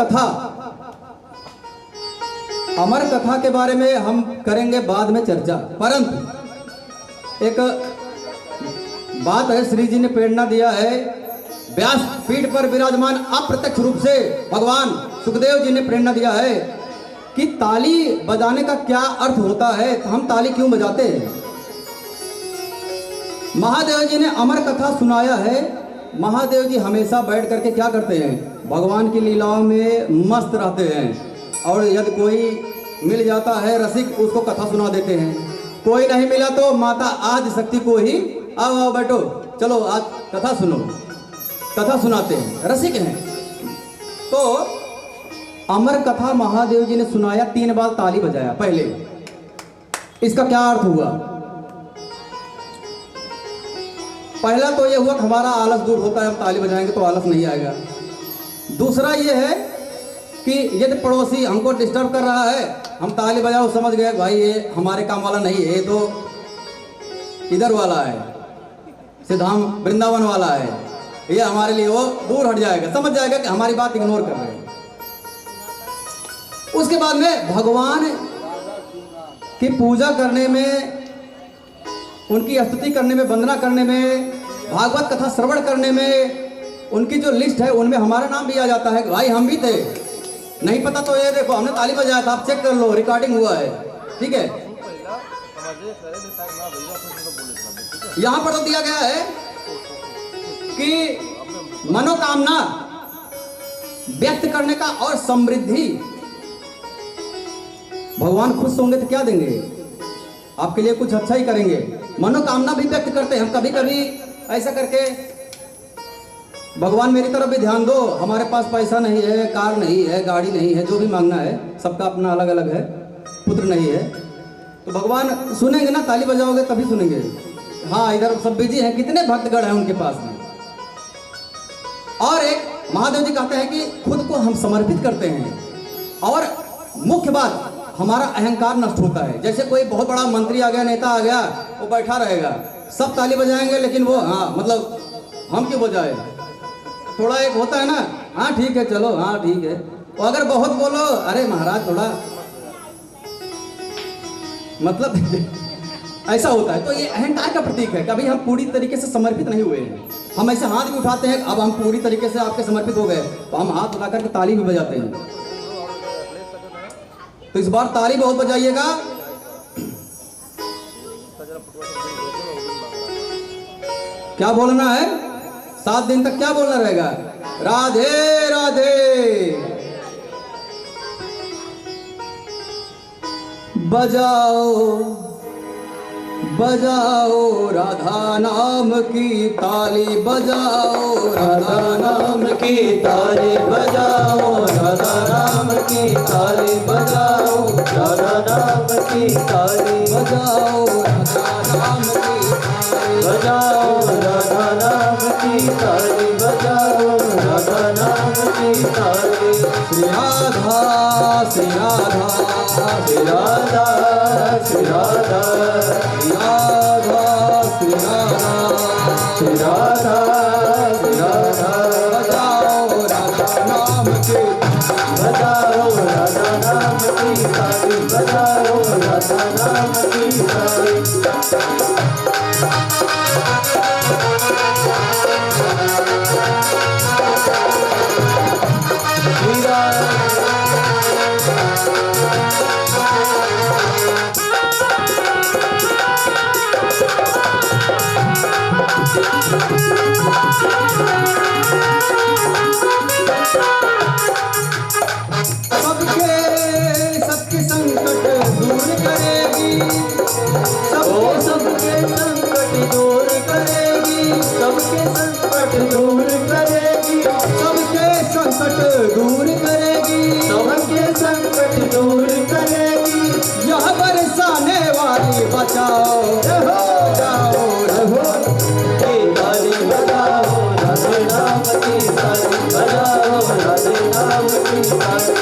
कथा के बारे में हम करेंगे बाद में चर्चा, परंतु एक बात है, श्री जी ने प्रेरणा दिया है, व्यास पीठ पर विराजमान अप्रत्यक्ष रूप से भगवान सुखदेव जी ने प्रेरणा दिया है कि ताली बजाने का क्या अर्थ होता है, हम ताली क्यों बजाते हैं। महादेव जी ने अमर कथा सुनाया है। महादेव जी हमेशा बैठ करके क्या करते हैं, भगवान की लीलाओं में मस्त रहते हैं, और यदि कोई मिल जाता है रसिक उसको कथा सुना देते हैं, कोई नहीं मिला तो माता आदि शक्ति को ही आओ आओ बैठो चलो आज कथा सुनो, कथा सुनाते हैं, रसिक हैं। तो अमर कथा महादेव जी ने सुनाया, 3 बार ताली बजाया पहले। इसका क्या अर्थ हुआ? पहला तो यह हुआ कि हमारा आलस दूर होता है, हम ताली बजाएंगे तो आलस नहीं आएगा। दूसरा यह है कि यदि पड़ोसी हमको डिस्टर्ब कर रहा है, हम ताली बजाओ समझ गए भाई ये हमारे काम वाला नहीं है, ये तो इधर वाला है, सिद्धाम वृंदावन वाला है, ये हमारे लिए वो दूर हट जाएगा, समझ जाएगा कि हमारी बात इग्नोर कर रहे हैं। उसके बाद में भगवान की पूजा करने में, उनकी स्तुति करने में, वंदना करने में, भागवत कथा श्रवण करने में, उनकी जो लिस्ट है उनमें हमारा नाम भी आ जाता है। भाई हम भी थे, नहीं पता तो ये देखो हमने ताली बजाया था, आप चेक कर लो, रिकॉर्डिंग हुआ है, ठीक है। यहां पर तो दिया गया है कि मनोकामना व्यक्त करने का और समृद्धि, भगवान खुश होंगे तो क्या देंगे, आपके लिए कुछ अच्छा ही करेंगे। मनोकामना भी व्यक्त करते हैं हम कभी कभी ऐसा करके, भगवान मेरी तरफ भी ध्यान दो, हमारे पास पैसा नहीं है, कार नहीं है, गाड़ी नहीं है, जो भी मांगना है सबका अपना अलग अलग है, पुत्र नहीं है, तो भगवान सुनेंगे ना, ताली बजाओगे तभी सुनेंगे। हाँ इधर सब बिजी हैं, कितने भक्तगण हैं उनके पास में। और एक महादेव जी कहते हैं कि खुद को हम समर्पित करते हैं, और मुख्य बात हमारा अहंकार नष्ट होता है। जैसे कोई बहुत बड़ा मंत्री आ गया, नेता आ गया, वो बैठा रहेगा, सब ताली बजाएंगे लेकिन वो हाँ मतलब हम क्यों बजाए, थोड़ा एक होता है ना, हाँ ठीक है चलो, हाँ ठीक है, और अगर बहुत बोलो अरे महाराज थोड़ा, मतलब ऐसा होता है। तो ये अहंकार का प्रतीक है, कभी हम पूरी तरीके से समर्पित नहीं हुए हैं। हम ऐसे हाथ भी उठाते हैं, अब हम पूरी तरीके से आपके समर्पित हो गए, तो हम हाथ उठा करके ताली भी बजाते हैं। तो इस बार ताली बहुत बजाइएगा। क्या बोलना है, 7 दिन तक क्या बोलना रहेगा, राधे राधे। बजाओ बजाओ राधा नाम की ताली, बजाओ राधा नाम की ताली, बजाओ राधा नाम की ताली, बजाओ राधा नाम की ताली, बजाओ राधा नाम की ताली, बजाओ राधा नाम की ताली, बजाओ राधा नाम की ताली। श्री राधा श्री राधा श्री राधा श्री राधा श्री राधा श्री राधा श्री राधा श्री राधा। बजाओ राधा नाम की, बजाओ राधा नाम की ताली, बजाओ राधा नाम की ताली। सबके संकट दूर करेगी, सबके संकट दूर करेगी, सबके संकट दूर करेगी, सबके संकट दूर करेगी, सबके संकट दूर करेगी। यह बरसाने वाली बचाओ जाओ रहो, ताली बजाओ राधे नाम की ताली, बजाओ राधे नाम की ताली।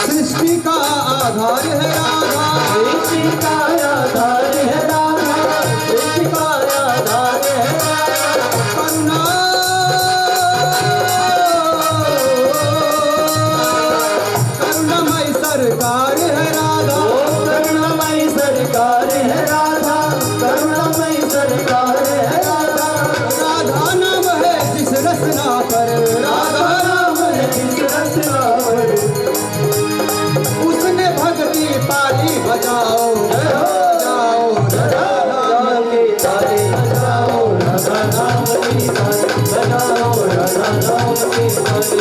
सृष्टि का आधार है राधा, सृष्टि का आधार है राधा, सृष्टि का आधार है राधा। करुणा करुणामयी सरकार है राधा, करुणामयी सरकार है राधा, करुणामयी सरकार है राधा। राधा नाम है जिस रचना पर, राधा नाम है जिस रचना पर, उसने भक्ति पाली। बजाओ बजाओ राधा की ताली, बजाओ राधा नाम की ताली, बजाओ राधा नाम की ताली।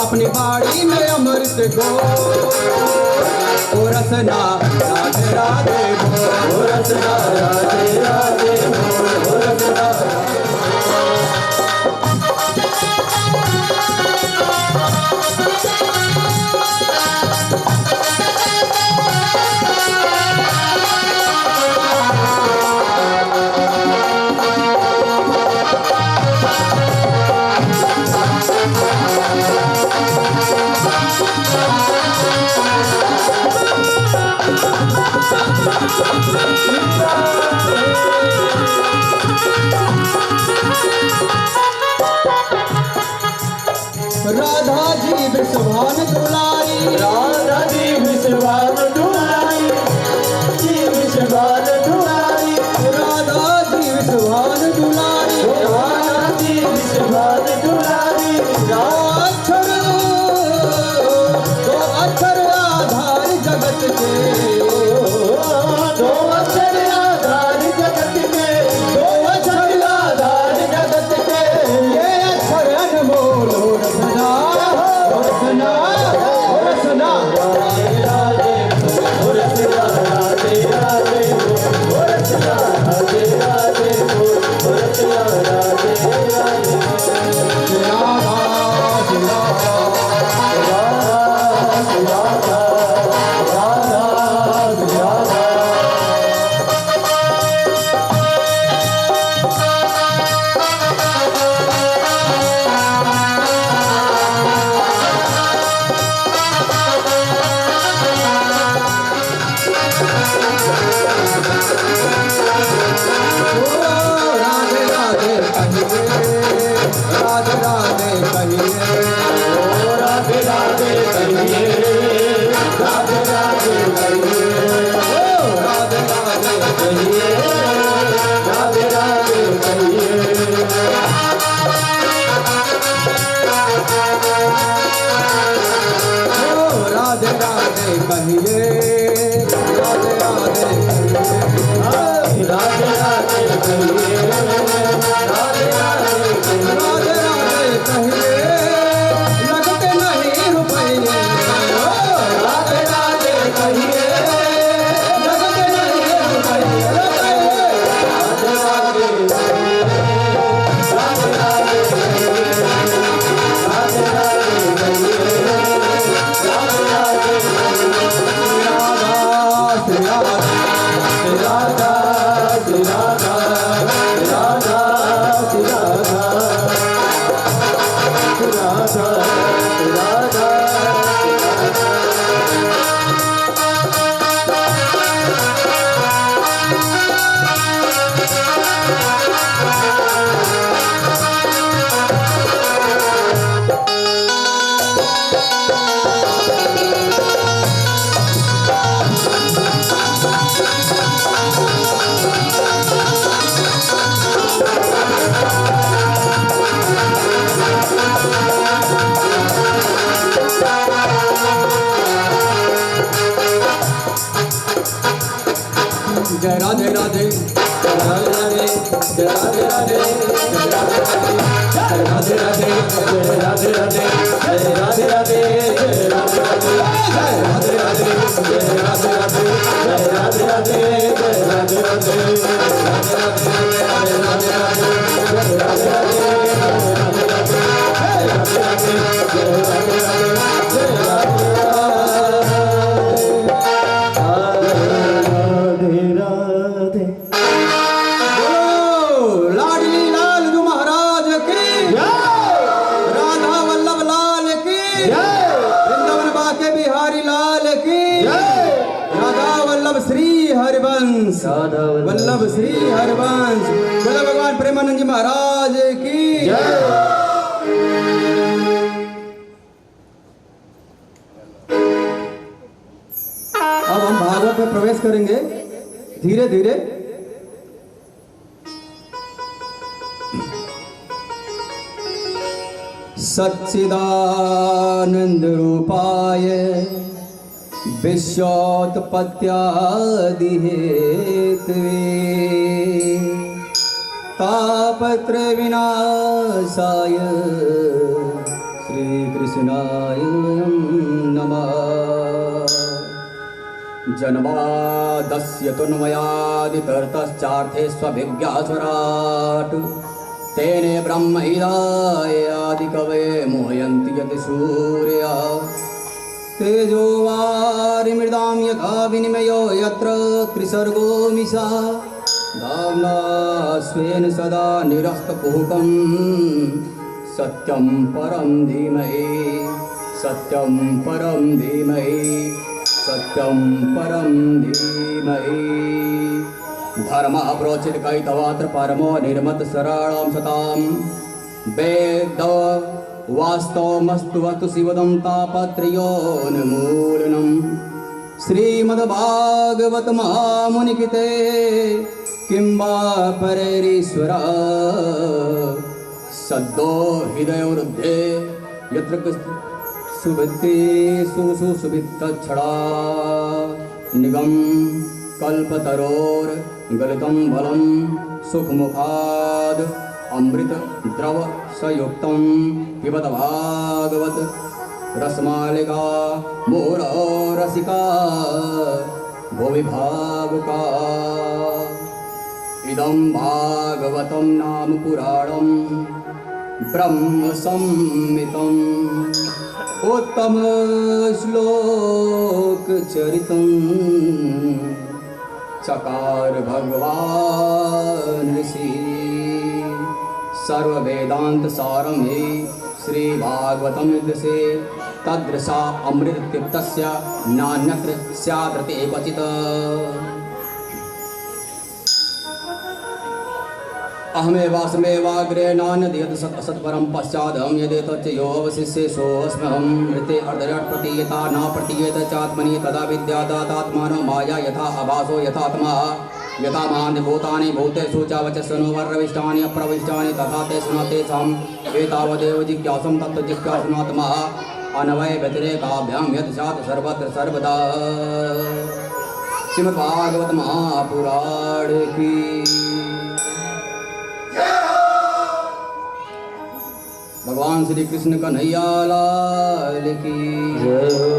अपनी बाड़ी में अमृत गो ओ रसना राधे राधे ओ रसना राधे राधे ओ रसना राधा जी विश्वान दुलारी राधा जी विश्वान दुलारी जी विश्वान दुलारी राधा जी विश्वान दुलारी राधा जी विश्वान दुलारी दो अक्षर आधार जगत के दो अक्षर आधार जगत के दो अक्षर आधार जगत के ये अक्षर अनमोल हो रसना हो रसना हो रसना राधे राधे ओ रसना राधे राधे ओ रसना राधे राधे ओ रसना राधे राधे राधा राधे राधे कहिए राधे राधे कहिए राधे राधे कहिए राधे राधे कहिए राधे राधे कहिए राधे राधे कहिए राधे राधे राधे राधे कहिए राधे राधे कहिए राधे राधे कहिए लगते नहीं रुपये राधे राधे कहिए लगते नहीं रुपये राधे राधे राधे राधे कहिए राधे राधे कहिए राधे राधे राधा श्री राधा राधा श्री राधा राधा राधा जय राधे राधे राधे राधे राधे राधे राधे राधे राधे राधे राधे राधे राधे राधे राधे राधे राधे राधे बोलो लाडली लाल जी महाराज की राधा वल्लभ लाल की वृंदावन बाके बिहारी लाल की राधा वल्लभ श्री हरिवंश वल्लभ श्री हरिवंश बोलो भगवान प्रेमानंद जी महाराज की अब हम भागवत में प्रवेश करेंगे धीरे धीरे। सच्चिदानंद रूपाय विश्वोत्पत्त्यादि हेतवे तापत्र विनाशाय श्री कृष्ण कृष्णाय नमः। जन्मादस्य तन्मयादितरतश्चार्थे स्वभिज्ञासुराट् तेने ब्रह्मैरायादिकवे मोहयन्ति यति सूर्या तेजो वारिमृदां यथा विनिमयो यत्र त्रिसर्गो मिषा धाम्ना स्वेन सदा निरस्तकुहकं सत्यं परं धीमहि सत्यं परं धीमहि सत्यं परं धीमहि। धर्मः प्रोचित कैतवात्र परमो निर्मत शरणं सतां वेद वास्तवमस्तु वस्तु शिवदं तापत्रयोन्मूलनं श्रीमद्भागवत महामुनिकृते किं वा परैरीश्वर सद्यो हृदयोरुद्धे यत्र सुभित्ति सुसुभित्तच्छड़ा निगम कल्पतरोर्गलितं बलं सुखमुखाद् अमृत द्रव संयुक्तं पिबत भागवत रसमालिका मोरो रसिका भुवि भावुका। इदं भागवतं नाम पुराणं ब्रह्म संहितम् उत्तम श्लोक चरितं चकार भगवान ऋषि सर्व वेदांत सारं हि श्री भागवतं विद्यसे तदृशा अमृत तीर्थस्य नान्यत्र स्यादृते क्वचित्। अहमेवासमेवाग्रे नान्यद्यत् सत्परं पश्चादहं यदेतच्च योऽवशिष्येषोऽस्म्यहं मृते अर्धरट् प्रतीयता न प्रतीयत चात्मनि तदा विद्यादातात्मानो माया यथा आभासो यथात्मा यथा महान्ति भूतानि भूतेषु च वचस्सनो वर्रविष्टानि अप्रविष्टानि तथा ते तेषां एतावदेव जिज्ञासं तत्त्वजिज्ञासनात्मा अनवय व्यतिरेकाभ्यां यत् स्यात् सर्वत्र सर्वदा। श्रीमद्भागवत महापुराण की भगवान श्री कृष्ण कन्हैया लाल की जय हो,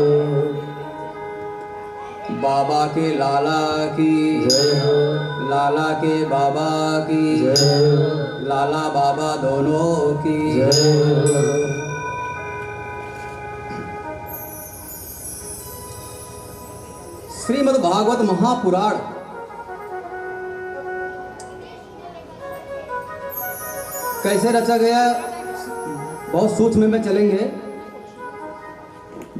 बाबा के लाला की जय हो, लाला के बाबा की जय हो, लाला बाबा दोनों की जय हो। श्रीमद् भागवत महापुराण कैसे रचा गया, बहुत सूक्ष्म में चलेंगे।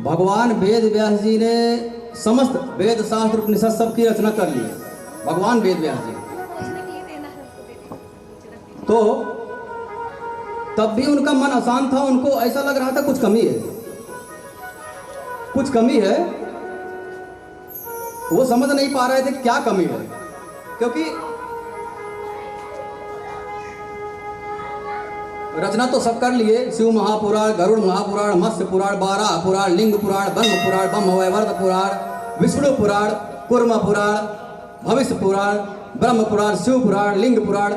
भगवान वेद व्यास जी ने समस्त वेद शास्त्र उपनिषद सब की रचना कर ली है, भगवान वेद व्यास जी। तो तब भी उनका मन अशांत था, उनको ऐसा लग रहा था कुछ कमी है, कुछ कमी है। वो समझ नहीं पा रहे थे क्या कमी है, क्योंकि रचना तो सब कर लिए, शिव महापुराण, गरुड़ महापुराण, मत्स्य पुराण, बारह पुराण, लिंग पुराण, ब्रह्म पुराण, ब्रह्मवैवर्त पुराण, विष्णु पुराण, कूर्म पुराण, भविष्य पुराण, ब्रह्म पुराण, शिव पुराण, लिंग पुराण,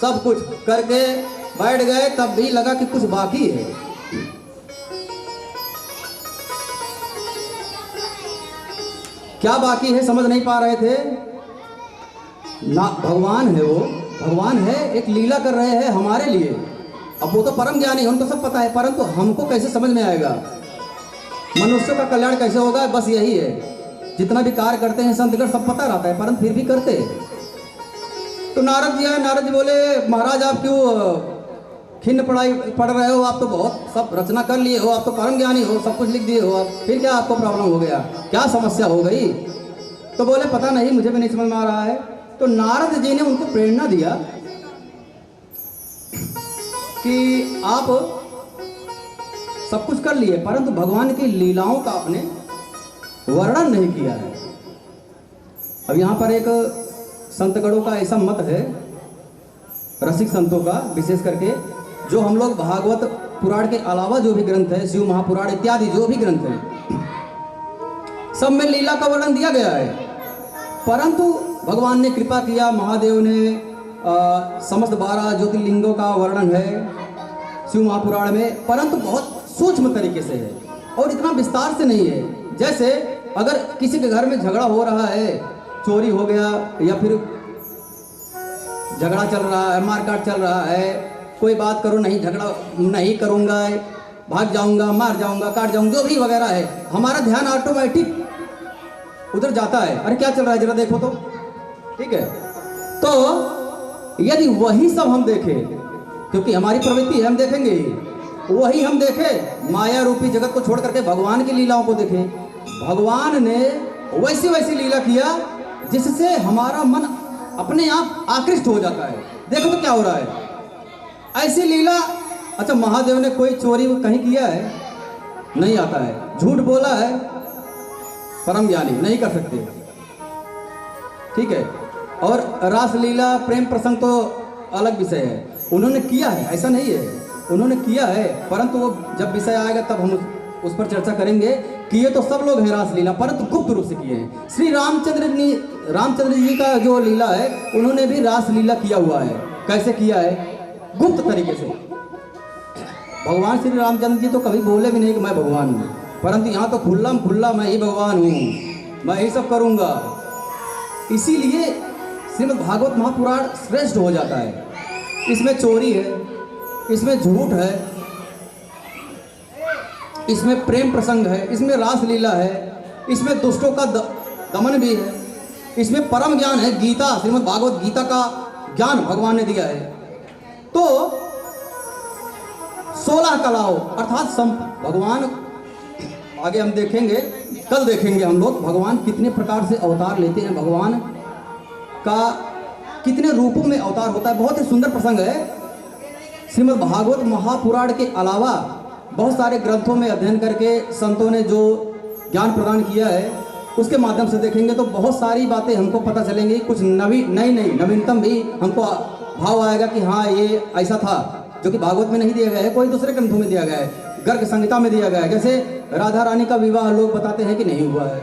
सब कुछ करके बैठ गए। तब भी लगा कि कुछ बाकी है। क्या बाकी है समझ नहीं पा रहे थे ना। भगवान है, वो भगवान है, एक लीला कर रहे हैं हमारे लिए। अब वो तो परम ज्ञानी, उनको सब पता है, परंतु हमको कैसे समझ में आएगा, मनुष्य का कल्याण कैसे होगा, बस यही है। जितना भी कार्य करते हैं संतगण सब पता रहता है, परंतु फिर भी करते हैं। तो नारद जी आए, नारद जी बोले महाराज आप क्यों खिन्न पढ़ रहे हो, आप तो बहुत सब रचना कर लिए हो, आप तो परम ज्ञानी हो, सब कुछ लिख दिए हो, आप फिर क्या आपको प्रॉब्लम हो गया, क्या समस्या हो गई। तो बोले पता नहीं, मुझे भी नहीं समझ में आ रहा है। तो नारद जी ने उनको प्रेरणा दिया कि आप सब कुछ कर लिए, परंतु भगवान की लीलाओं का आपने वर्णन नहीं किया है। अब यहाँ पर एक संतगणों का ऐसा मत है, रसिक संतों का विशेष करके, जो हम लोग भागवत पुराण के अलावा जो भी ग्रंथ है, शिव महापुराण इत्यादि जो भी ग्रंथ है, सब में लीला का वर्णन दिया गया है। परंतु भगवान ने कृपा किया, महादेव ने समस्त 12 ज्योतिर्लिंगों का वर्णन है शिव महापुराण में, परंतु बहुत सूक्ष्म तरीके से है और इतना विस्तार से नहीं है। जैसे अगर किसी के घर में झगड़ा हो रहा है, चोरी हो गया या फिर झगड़ा चल रहा है, मारकाट चल रहा है, कोई बात करो नहीं, झगड़ा नहीं करूँगा, भाग जाऊँगा, मार जाऊँगा, काट जाऊँगा, जो भी वगैरह है, हमारा ध्यान ऑटोमेटिक उधर जाता है। अरे क्या चल रहा है जरा देखो तो, ठीक है। तो यदि वही सब हम देखें, क्योंकि हमारी प्रवृत्ति है, हम देखेंगे वही हम देखें, माया रूपी जगत को छोड़ करके भगवान की लीलाओं को देखें। भगवान ने वैसी वैसी लीला किया जिससे हमारा मन अपने आप आकृष्ट हो जाता है। देखो तो क्या हो रहा है, ऐसी लीला। अच्छा, महादेव ने कोई चोरी कहीं किया है? नहीं आता है। झूठ बोला है? परम ज्ञानी नहीं कर सकते, ठीक है। और रासलीला प्रेम प्रसंग तो अलग विषय है, उन्होंने किया है, ऐसा नहीं है, उन्होंने किया है, परंतु वो जब विषय आएगा तब हम उस पर चर्चा करेंगे। किए तो सब लोग हैं रासलीला, परंतु गुप्त रूप से किए हैं। श्री रामचंद्र जी का जो लीला है, उन्होंने भी रासलीला किया हुआ है। कैसे किया है? गुप्त तरीके से। भगवान श्री रामचंद्र जी तो कभी बोले भी नहीं कि मैं भगवान हूँ, परंतु यहाँ तो खुल्ला मैं ही भगवान हूँ, मैं यही सब करूँगा। इसीलिए श्रीमद् भागवत महापुराण श्रेष्ठ हो जाता है। इसमें चोरी है, इसमें झूठ है, इसमें प्रेम प्रसंग है, इसमें रासलीला है, इसमें दुष्टों का दमन भी है, इसमें परम ज्ञान है। गीता, श्रीमद् भागवत गीता का ज्ञान भगवान ने दिया है। तो 16 कलाओं अर्थात भगवान, आगे हम देखेंगे, कल देखेंगे हम लोग भगवान कितने प्रकार से अवतार लेते हैं, भगवान का कितने रूपों में अवतार होता है। बहुत ही सुंदर प्रसंग है। श्रीमद् भागवत महापुराण के अलावा बहुत सारे ग्रंथों में अध्ययन करके संतों ने जो ज्ञान प्रदान किया है, उसके माध्यम से देखेंगे तो बहुत सारी बातें हमको पता चलेंगी। कुछ नवीनतम भी हमको भाव आएगा कि हाँ ये ऐसा था, जो कि भागवत में नहीं दिया गया है, कोई दूसरे ग्रंथों में दिया गया है, गर्ग संहिता में दिया गया है। जैसे राधा रानी का विवाह लोग बताते हैं कि नहीं हुआ है।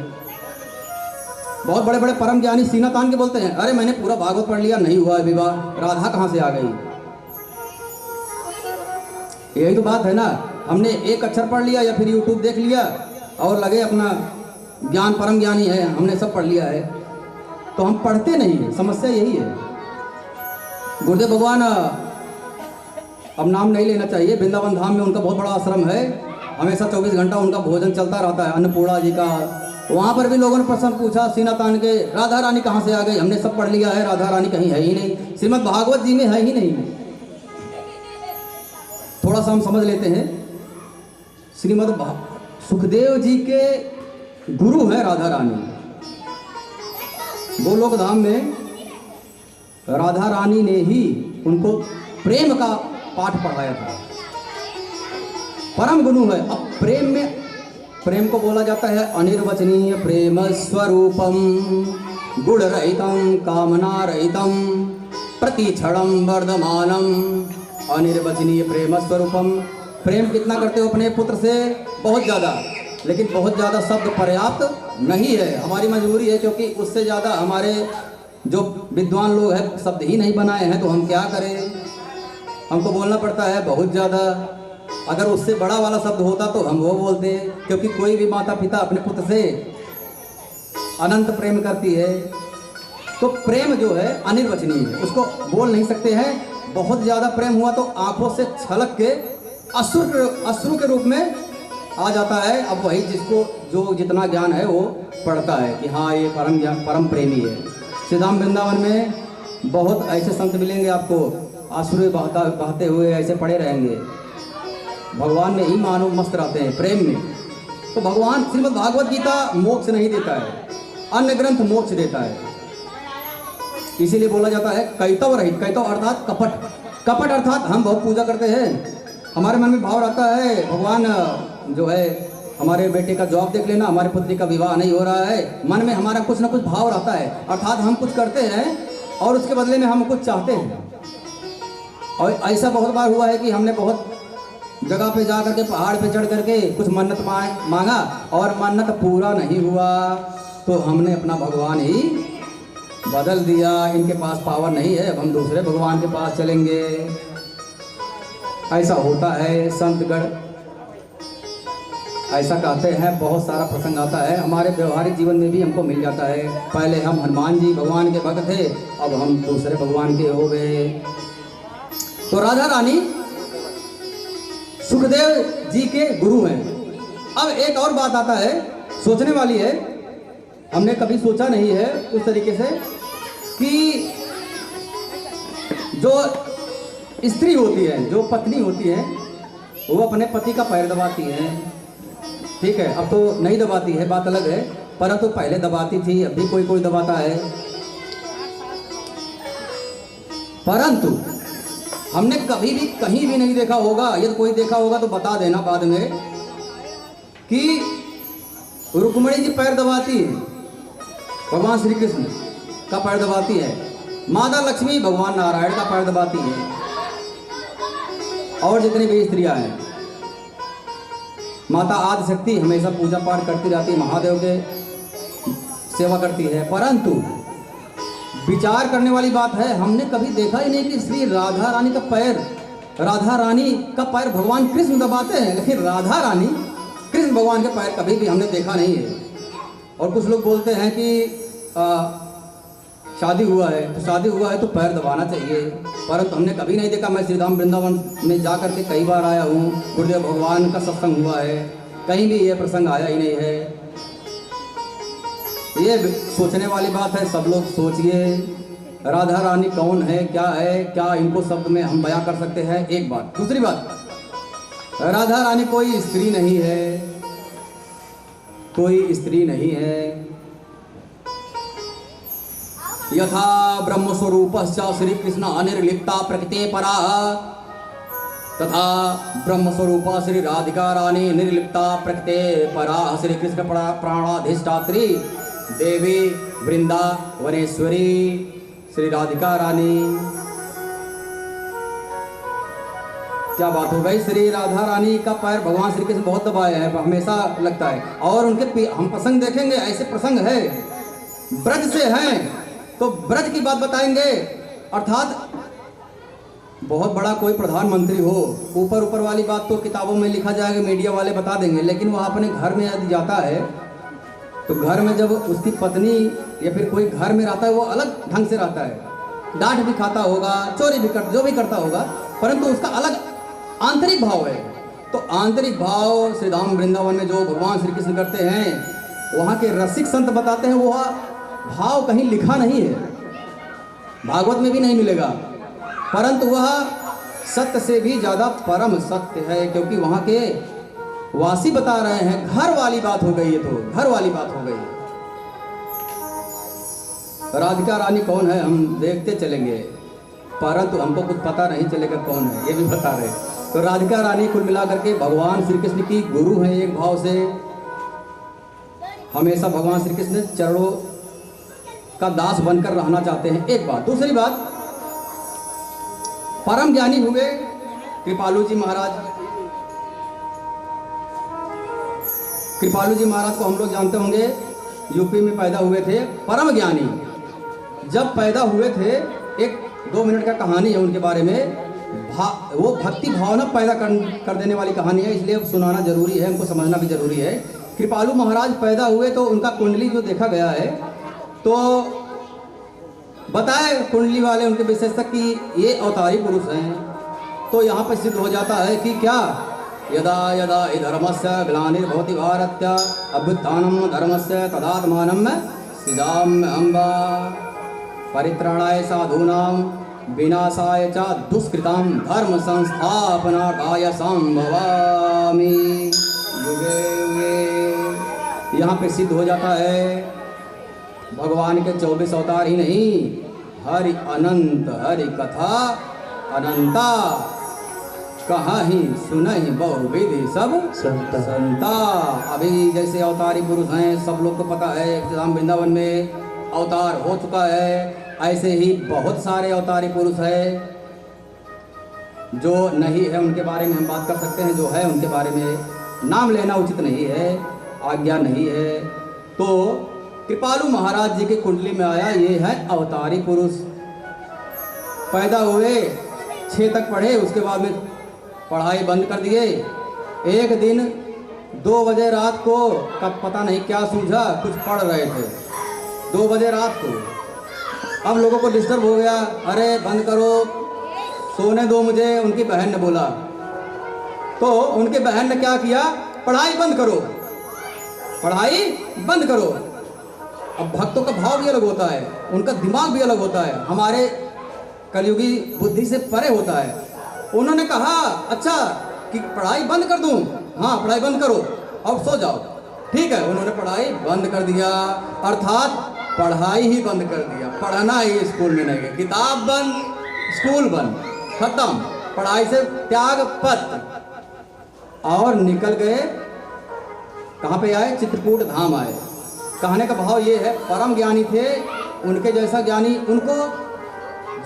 बहुत बड़े बड़े परम ज्ञानी सीना तान के बोलते हैं, अरे मैंने पूरा भागवत पढ़ लिया, नहीं हुआ है विवाह, राधा कहाँ से आ गई? यही तो बात है ना, हमने एक अक्षर पढ़ लिया या फिर यूट्यूब देख लिया और लगे अपना ज्ञान, परम ज्ञानी है, हमने सब पढ़ लिया है, तो हम पढ़ते नहीं है। समस्या यही है। गुरुदेव भगवान, अब नाम नहीं लेना चाहिए, वृंदावन धाम में उनका बहुत बड़ा आश्रम है, हमेशा 24 घंटा उनका भोजन चलता रहता है, अन्नपूर्णा जी का। वहाँ पर भी लोगों ने प्रश्न पूछा सीना तान के, राधा रानी कहाँ से आ गई? हमने सब पढ़ लिया है, राधा रानी कहीं है ही नहीं, श्रीमद् भागवत जी में है ही नहीं। थोड़ा सा हम समझ लेते हैं। श्रीमद् सुखदेव जी के गुरु हैं राधा रानी। गोलोक धाम में राधा रानी ने ही उनको प्रेम का पाठ पढ़ाया था। परम गुरु है। अब प्रेम में, प्रेम को बोला जाता है अनिर्वचनीय प्रेम स्वरूपम, गुण रहितम कामना रहितम, प्रतिक्षणम वर्धमानम। अनिर्वचनीय प्रेम स्वरूपम, प्रेम कितना करते हो अपने पुत्र से? बहुत ज़्यादा, लेकिन बहुत ज़्यादा शब्द पर्याप्त नहीं है, हमारी मजबूरी है, क्योंकि उससे ज़्यादा हमारे जो विद्वान लोग हैं शब्द ही नहीं बनाए हैं, तो हम क्या करें? हमको बोलना पड़ता है बहुत ज़्यादा। अगर उससे बड़ा वाला शब्द होता तो हम वो बोलते, क्योंकि कोई भी माता पिता अपने पुत्र से अनंत प्रेम करती है। तो प्रेम जो है अनिर्वचनीय है, उसको बोल नहीं सकते हैं। बहुत ज़्यादा प्रेम हुआ तो आंखों से छलक के अश्रु के रूप में आ जाता है। अब वही जिसको जो जितना ज्ञान है वो पढ़ता है कि हाँ ये परम ज्ञान, परम प्रेमी है। श्रीधाम वृंदावन में बहुत ऐसे संत मिलेंगे आपको, आंसू बहते हुए ऐसे पड़े रहेंगे, भगवान में ही मानव मस्त रहते हैं प्रेम में। तो भगवान श्रीमद् भागवत गीता मोक्ष नहीं देता है, अन्य ग्रंथ मोक्ष देता है। इसीलिए बोला जाता है कैतव रहित। कैतव अर्थात कपट, कपट अर्थात हम बहुत पूजा करते हैं, हमारे मन में भाव रहता है भगवान जो है हमारे बेटे का जॉब देख लेना, हमारे पुत्री का विवाह नहीं हो रहा है, मन में हमारा कुछ ना कुछ भाव रहता है। अर्थात हम कुछ करते हैं और उसके बदले में हम कुछ चाहते हैं। और ऐसा बहुत बार हुआ है कि हमने बहुत जगह पे जा करके, पहाड़ पे चढ़ करके कुछ मन्नत मांगा और मन्नत पूरा नहीं हुआ, तो हमने अपना भगवान ही बदल दिया। इनके पास पावर नहीं है, अब हम दूसरे भगवान के पास चलेंगे। ऐसा होता है संतगण। ऐसा कहते हैं, बहुत सारा प्रसंग आता है हमारे व्यवहारिक जीवन में भी हमको मिल जाता है। पहले हम हनुमान जी भगवान के भक्त थे, अब हम दूसरे भगवान के हो गए। तो राधा रानी सुखदेव जी के गुरु हैं। अब एक और बात आता है, सोचने वाली है, हमने कभी सोचा नहीं है उस तरीके से कि जो स्त्री होती है, जो पत्नी होती है, वो अपने पति का पैर दबाती है, ठीक है। अब तो नहीं दबाती है, बात अलग है, परंतु तो पहले दबाती थी, अब भी कोई कोई दबाता है। परंतु हमने कभी भी कहीं भी नहीं देखा होगा, यदि कोई देखा होगा तो बता देना बाद में, कि रुक्मिणी जी पैर दबाती है, भगवान श्री कृष्ण का पैर दबाती है, माता लक्ष्मी भगवान नारायण का पैर दबाती है, और जितनी भी स्त्रियां हैं, माता आदिशक्ति हमेशा पूजा पाठ करती रहती है, महादेव के सेवा करती है। परंतु विचार करने वाली बात है, हमने कभी देखा ही नहीं कि श्री राधा रानी का पैर भगवान कृष्ण दबाते हैं, लेकिन राधा रानी कृष्ण भगवान के पैर कभी भी हमने देखा नहीं है। और कुछ लोग बोलते हैं कि शादी हुआ है तो पैर दबाना चाहिए, परंतु हमने कभी नहीं देखा। मैं श्रीधाम वृंदावन में जा करके कई बार आया हूँ, गुरुदेव भगवान का सत्संग हुआ है, कहीं भी ये प्रसंग आया ही नहीं है। ये सोचने वाली बात है, सब लोग सोचिए राधा रानी कौन है, क्या इनको शब्द में हम बयां कर सकते हैं? एक बात। दूसरी बात, राधा रानी कोई स्त्री नहीं है, यथा ब्रह्म स्वरूपश्च श्री कृष्ण अनिर्लिप्ता प्रकृते परा, तथा ब्रह्म स्वरूपा श्री राधिका रानी निर्लिप्ता प्रकृते परा। श्री कृष्ण प्राणाधिष्ठात्री देवी वृंदावनेश्वरी श्री राधिका रानी। क्या बात हो गई, श्री राधा रानी का पैर भगवान श्री कृष्ण बहुत दबाए हैं, हमेशा लगता है। और उनके हम प्रसंग देखेंगे, ऐसे प्रसंग है, ब्रज से हैं तो ब्रज की बात बताएंगे। अर्थात बहुत बड़ा कोई प्रधानमंत्री हो, ऊपर वाली बात तो किताबों में लिखा जाएगा, मीडिया वाले बता देंगे, लेकिन वह अपने घर में यदि जाता है तो घर में जब उसकी पत्नी या फिर कोई घर में रहता है, वो अलग ढंग से रहता है, डांट भी खाता होगा, चोरी भी जो भी करता होगा, परंतु उसका अलग आंतरिक भाव है। तो आंतरिक भाव श्री धाम वृंदावन में जो भगवान श्री कृष्ण करते हैं, वहाँ के रसिक संत बताते हैं, वह भाव कहीं लिखा नहीं है, भागवत में भी नहीं मिलेगा, परंतु वह सत्य से भी ज़्यादा परम सत्य है, क्योंकि वहाँ के वासी बता रहे हैं। घर वाली बात हो गई है, तो घर वाली बात हो गई। राधिका रानी कौन है हम देखते चलेंगे, परंतु हमको कुछ पता नहीं चलेगा कौन है, ये भी बता रहे। तो राधिका रानी कुल मिलाकर के भगवान श्री कृष्ण की गुरु हैं, एक भाव से हमेशा भगवान श्री कृष्ण चरणों का दास बनकर रहना चाहते हैं। एक बात। दूसरी बात, परम ज्ञानी हुए कृपालु जी महाराज। कृपालु जी महाराज को हम लोग जानते होंगे, यूपी में पैदा हुए थे, परम ज्ञानी। जब पैदा हुए थे, एक 2 मिनट का कहानी है उनके बारे में, वो भक्ति भावना पैदा कर देने वाली कहानी है, इसलिए सुनाना जरूरी है, उनको समझना भी जरूरी है। कृपालु महाराज पैदा हुए तो उनका कुंडली जो देखा गया है, तो बताए कुंडली वाले उनके विशेषता कि ये अवतारी पुरुष हैं। तो यहाँ पर सिद्ध हो जाता है कि क्या, यदा यदा हि धर्मस्य ग्लानिर्भवति भारत्य अभ्युत्थानं धर्मस्य तदात्मानं सृजाम्यहं परित्राणाय साधूनां विनाशाय च दुष्कृतां धर्म संस्थापनार्थाय संभवामि युगे युगे। यहाँ पे सिद्ध हो जाता है भगवान के 24 अवतार ही नहीं, हरि अनंत हरि कथा अनंता, कहाँ ही सुनहि बहुविधि सब संता। अभी जैसे अवतारी पुरुष हैं, सब लोग को पता है, श्रीधाम वृंदावन में अवतार हो चुका है, ऐसे ही बहुत सारे अवतारी पुरुष हैं। जो नहीं है उनके बारे में हम बात कर सकते हैं, जो है उनके बारे में नाम लेना उचित नहीं है, आज्ञा नहीं है। तो कृपालु महाराज जी के कुंडली में आया, ये है अवतारी पुरुष। पैदा हुए, 6 तक पढ़े, उसके बाद में पढ़ाई बंद कर दिए। एक दिन 2 बजे रात को, कब पता नहीं क्या सूझा, कुछ पढ़ रहे थे 2 बजे रात को। अब लोगों को डिस्टर्ब हो गया, अरे बंद करो, सोने दो मुझे। उनकी बहन ने बोला, तो उनकी बहन ने क्या किया, पढ़ाई बंद करो, पढ़ाई बंद करो। अब भक्तों का भाव भी अलग होता है, उनका दिमाग भी अलग होता है, हमारे कलयुगी बुद्धि से परे होता है। उन्होंने कहा अच्छा कि पढ़ाई बंद कर दूं? हाँ पढ़ाई बंद करो, अब सो जाओ। ठीक है, उन्होंने पढ़ाई बंद कर दिया, अर्थात पढ़ाई ही बंद कर दिया, पढ़ना ही स्कूल में नहीं गए, किताब बंद, स्कूल बंद, खत्म, पढ़ाई से त्याग पत्र। और निकल गए, कहाँ पे आए, चित्रकूट धाम आए। कहने का भाव ये है, परम ज्ञानी थे, उनके जैसा ज्ञानी, उनको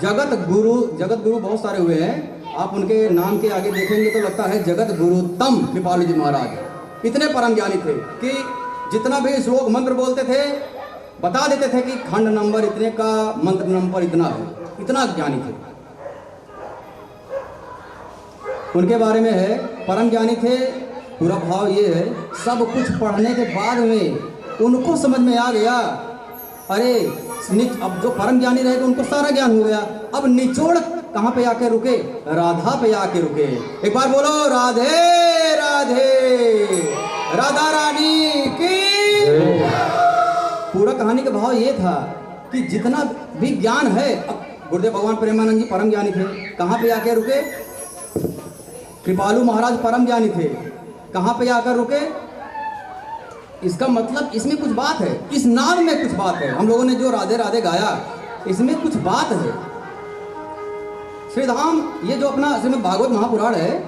जगत गुरु बहुत सारे हुए हैं, आप उनके नाम के आगे देखेंगे तो लगता है जगत गुरुतम कृपालु जी महाराज। इतने परम ज्ञानी थे कि जितना भी श्लोक मंत्र बोलते थे बता देते थे कि खंड नंबर इतने का, मंत्र नंबर इतना है, इतना ज्ञानी थे। उनके बारे में है, परम ज्ञानी थे। पूरा भाव ये है, सब कुछ पढ़ने के बाद में उनको समझ में आ गया, अरे अब जो परम ज्ञानी रहे तो उनको सारा ज्ञान हो गया। अब निचोड़ कहाँ पे आके रुके, राधा पे आके रुके। एक बार बोलो राधे राधे, राधा रानी की। पूरा कहानी का भाव ये था कि जितना भी ज्ञान है, अब गुरुदेव भगवान प्रेमानंद जी परम ज्ञानी थे, कहाँ पे आके रुके, कृपालु महाराज परम ज्ञानी थे, कहाँ पे आकर रुके। इसका मतलब इसमें कुछ बात है, इस नाम में कुछ बात है। हम लोगों ने जो राधे राधे गाया, इसमें कुछ बात है। श्रीधाम, ये जो अपना श्रीमद् भागवत महापुराण है,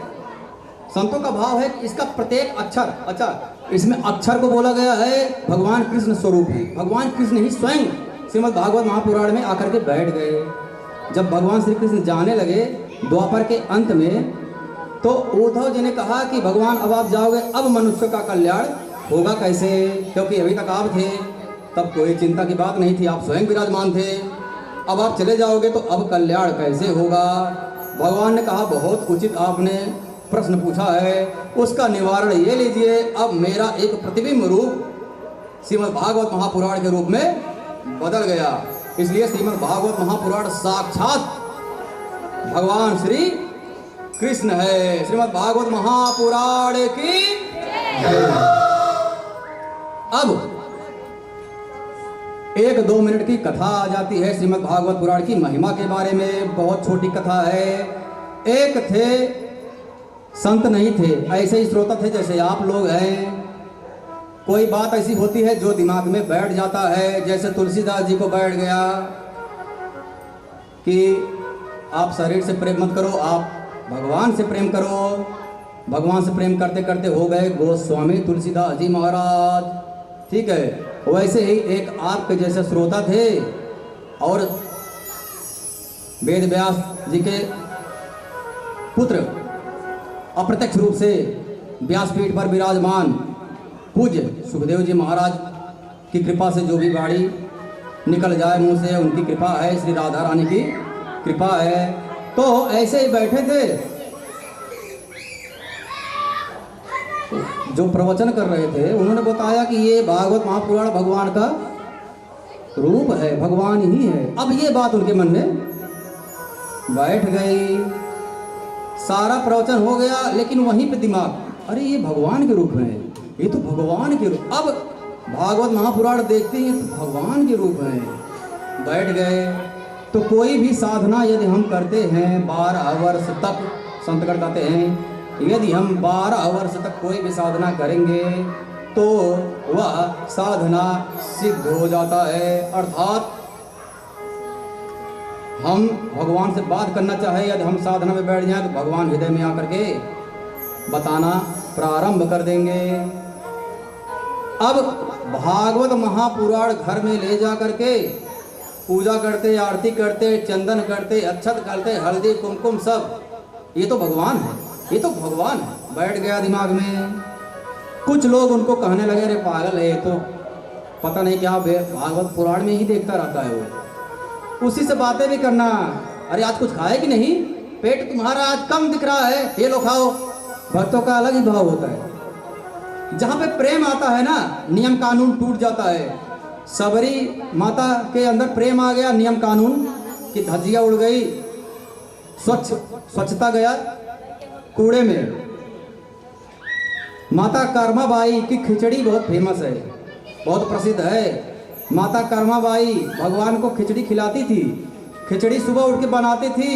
संतों का भाव है कि इसका प्रत्येक अक्षर, अच्छा इसमें अक्षर को बोला गया है भगवान कृष्ण स्वरूप है। भगवान कृष्ण ही स्वयं श्रीमद् भागवत महापुराण में आकर के बैठ गए। जब भगवान श्री कृष्ण जाने लगे द्वापर के अंत में, तो उद्धव जी ने कहा कि भगवान अब आप जाओगे, अब मनुष्य का कल्याण होगा कैसे, क्योंकि अभी तक आप थे तब कोई चिंता की बात नहीं थी, आप स्वयं विराजमान थे, अब आप चले जाओगे तो अब कल्याण कैसे होगा। भगवान ने कहा बहुत उचित आपने प्रश्न पूछा है, उसका निवारण ये लीजिए, अब मेरा एक प्रतिबिंब रूप श्रीमद् भागवत महापुराण के रूप में बदल गया। इसलिए श्रीमद् भागवत महापुराण साक्षात भगवान श्री कृष्ण है। श्रीमद् भागवत महापुराण की अब 1-2 मिनट की कथा आ जाती है श्रीमद् भागवत पुराण की महिमा के बारे में। बहुत छोटी कथा है। एक थे, संत नहीं थे, ऐसे ही श्रोता थे जैसे आप लोग हैं। कोई बात ऐसी होती है जो दिमाग में बैठ जाता है, जैसे तुलसीदास जी को बैठ गया कि आप शरीर से प्रेम मत करो, आप भगवान से प्रेम करो। भगवान से प्रेम करते करते हो गए गोस्वामी तुलसीदास जी महाराज। ठीक है, वैसे ही एक आपके जैसे श्रोता थे और वेद व्यास जी के पुत्र अप्रत्यक्ष रूप से व्यासपीठ पर विराजमान पूज्य सुखदेव जी महाराज की कृपा से जो भी गाड़ी निकल जाए मुंह से, उनकी कृपा है, श्री राधा रानी की कृपा है। तो ऐसे ही बैठे थे, जो प्रवचन कर रहे थे उन्होंने बताया कि ये भागवत महापुराण भगवान का रूप है, भगवान ही है। अब ये बात उनके मन में बैठ गई। सारा प्रवचन हो गया, लेकिन वहीं पे दिमाग, अरे ये भगवान के रूप में है, ये तो भगवान के रूप। अब भागवत महापुराण देखते हैं तो भगवान के रूप है। बैठ गए। तो कोई भी साधना यदि हम करते हैं 12 वर्ष तक, संतगण कहते हैं यदि हम 12 वर्ष तक कोई भी साधना करेंगे तो वह साधना सिद्ध हो जाता है। अर्थात हम भगवान से बात करना चाहे, यदि हम साधना में बैठ जाएं तो भगवान हृदय में आकर के बताना प्रारंभ कर देंगे। अब भागवत महापुराण घर में ले जा करके पूजा करते, आरती करते, चंदन करते, अक्षत करते, हल्दी कुमकुम सब, ये तो भगवान है, ये तो भगवान है। बैठ गया दिमाग में। कुछ लोग उनको कहने लगे, अरे पागल है, ये तो पता नहीं क्या भागवत पुराण में ही देखता रहता है, वो उसी से बातें भी करना। अरे आज कुछ खाए कि नहीं, पेट तुम्हारा आज कम दिख रहा है, ये लो खाओ। भक्तों का अलग ही भाव होता है। जहाँ पे प्रेम आता है ना, नियम कानून टूट जाता है। सबरी माता के अंदर प्रेम आ गया, नियम कानून की धज्जियाँ उड़ गई, स्वच्छता गया कूड़े में। माता कर्माबाई की खिचड़ी बहुत फेमस है, बहुत प्रसिद्ध है। माता कर्माबाई भगवान को खिचड़ी खिलाती थी। खिचड़ी सुबह उठ के बनाती थी।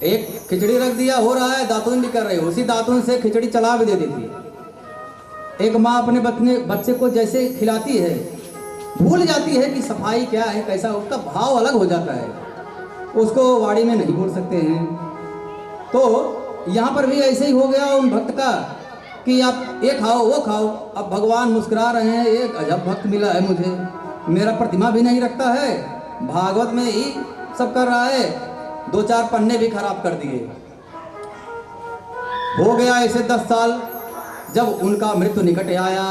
एक खिचड़ी रख दिया, हो रहा है, दातुन भी कर रही है, उसी दातुन से खिचड़ी चला भी देती थी। एक माँ अपने बच्चे को जैसे खिलाती है, भूल जाती है कि सफाई क्या है, कैसा, उसका भाव अलग हो जाता है, उसको वाणी में नहीं बोल सकते हैं। तो यहाँ पर भी ऐसे ही हो गया उन भक्त का कि आप ये खाओ वो खाओ। अब भगवान मुस्कुरा रहे हैं, एक अजब भक्त मिला है मुझे, मेरा प्रतिमा भी नहीं रखता है, भागवत में ही सब कर रहा है, 2-4 पन्ने भी खराब कर दिए। हो गया ऐसे 10 साल। जब उनका मृत्यु निकट आया,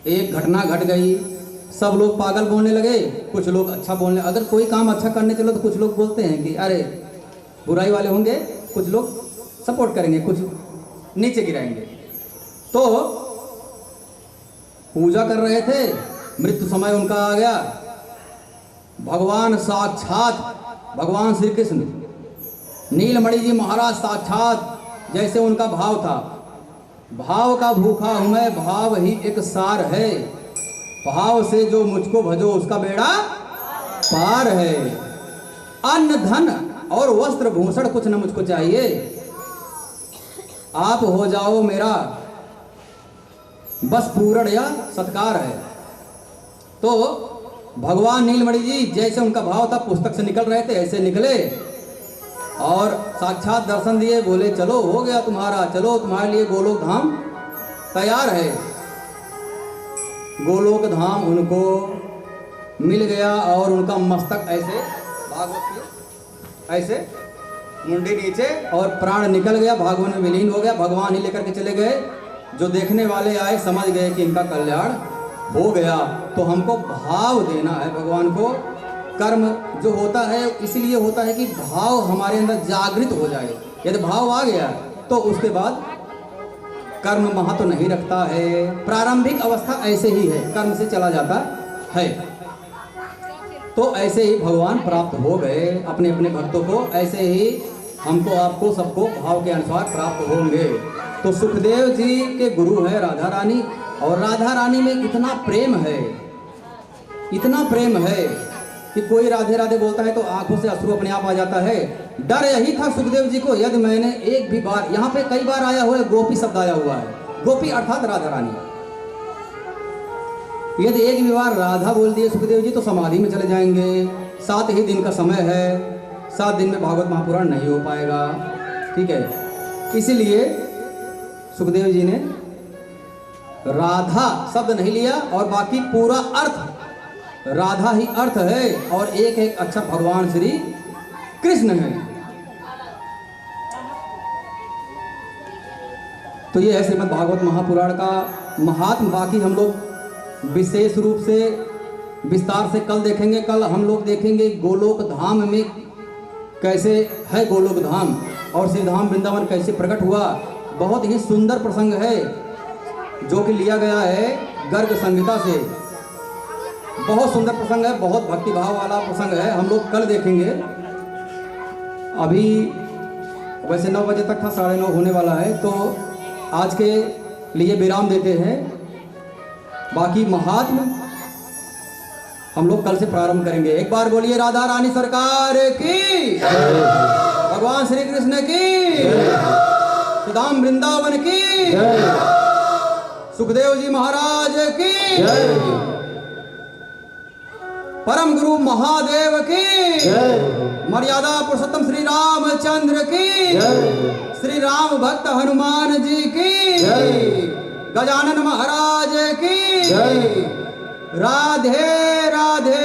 एक घटना घट गई, सब लोग पागल बोलने लगे, कुछ लोग अच्छा बोलने। अगर कोई काम अच्छा करने चलो तो कुछ लोग बोलते हैं कि अरे बुराई वाले होंगे, कुछ लोग सपोर्ट करेंगे, कुछ नीचे गिराएंगे। तो पूजा कर रहे थे, मृत्यु समय उनका आ गया। भगवान साक्षात भगवान श्री कृष्ण, नीलमणि जी महाराज साक्षात, जैसे उनका भाव था, भाव का भूखा हूं मैं, भाव ही एक सार है, भाव से जो मुझको भजो उसका बेड़ा पार है। अन्न धन और वस्त्र भूषण कुछ न मुझको चाहिए, आप हो जाओ मेरा बस पूर्ण या सत्कार है। तो भगवान नीलमणि जी जैसे उनका भाव था, पुस्तक से निकल रहे थे, ऐसे निकले और साक्षात दर्शन दिए, बोले चलो हो गया तुम्हारा, चलो तुम्हारे लिए गोलोक धाम तैयार है। गोलोक धाम उनको मिल गया और उनका मस्तक ऐसे, भागवत की ऐसे मुंडी नीचे, और प्राण निकल गया, भगवान में विलीन हो गया, भगवान ही लेकर के चले गए। जो देखने वाले आए समझ गए कि इनका कल्याण हो गया। तो हमको भाव देना है भगवान को। कर्म जो होता है इसलिए होता है कि भाव हमारे अंदर जागृत हो जाए। यदि भाव आ गया तो उसके बाद कर्म महत्व नहीं रखता है। प्रारंभिक अवस्था ऐसे ही है, कर्म से चला जाता है। तो ऐसे ही भगवान प्राप्त हो गए अपने अपने भक्तों को, ऐसे ही हमको आपको सबको भाव के अनुसार प्राप्त होंगे। तो सुखदेव जी के गुरु है राधा रानी, और राधा रानी में इतना प्रेम है, इतना प्रेम है कि कोई राधे राधे बोलता है तो आंखों से अश्रु अपने आप आ जाता है। डर यही था सुखदेव जी को, यदि मैंने एक भी बार, यहाँ पे कई बार आया हुआ है, गोपी शब्द आया हुआ है, गोपी अर्थात राधा रानी। यदि एक भी बार राधा बोल दिए सुखदेव जी तो समाधि में चले जाएंगे। 7 ही दिन का समय है, 7 दिन में भागवत महापुराण नहीं हो पाएगा, ठीक है। इसीलिए सुखदेव जी ने राधा शब्द नहीं लिया, और बाकी पूरा अर्थ राधा ही अर्थ है, और एक एक अक्षर भगवान श्री कृष्ण है। तो ये है श्रीमद् भागवत महापुराण का महात्म। बाकी हम लोग विशेष रूप से विस्तार से कल देखेंगे। कल हम लोग देखेंगे गोलोक धाम में कैसे है गोलोक धाम, और श्री धाम वृंदावन कैसे प्रकट हुआ। बहुत ही सुंदर प्रसंग है जो कि लिया गया है गर्ग संहिता से। बहुत सुंदर प्रसंग है, बहुत भक्ति भाव वाला प्रसंग है, हम लोग कल देखेंगे। अभी वैसे 9 बजे तक था, 9:30 होने वाला है, तो आज के लिए विराम देते हैं। बाकी महात्म हम लोग कल से प्रारंभ करेंगे। एक बार बोलिए राधा रानी सरकार की, भगवान श्री कृष्ण की, सुधाम वृंदावन की, सुखदेव जी महाराज की, परम गुरु महादेव की, मर्यादा पुरुषोत्तम श्री रामचंद्र की, श्री राम भक्त हनुमान जी की, गजानन महाराज की, राधे राधे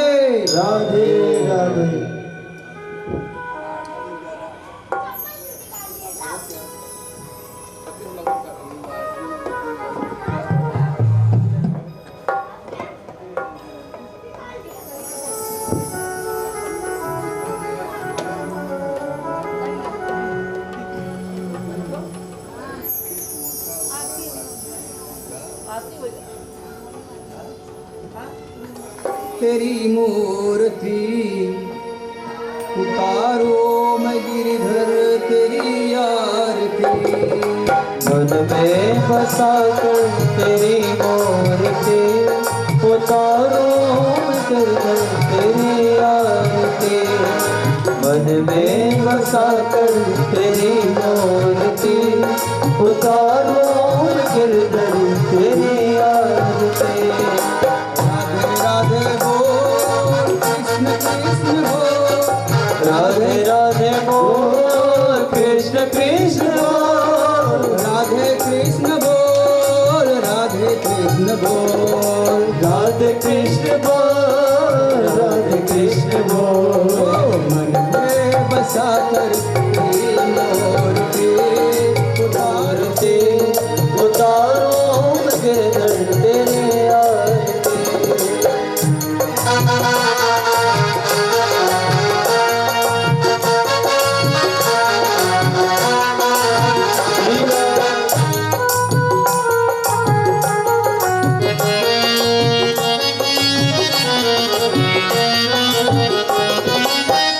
राधे राधे। तेरी मूर्ति उतारो मैं गिरधर तेरी आरती। मन में बसा कर तेरी मूर्ति उतारो मैं गिरधर तेरी आरती। मन में बसा कर तेरी मूर्ति उतारो मैं गिरधर तेरी आरती। राधे राधे बोल कृष्ण कृष्ण बोल, राधे राधे बोल कृष्ण कृष्ण बोल, राधे कृष्ण बोल, राधे कृष्ण बोल, राधे कृष्ण बोल, राधे कृष्ण बोल। मन में बसा कर तेरी मूर्ति आरती उतारो मैं गिरधर तेरी आरती।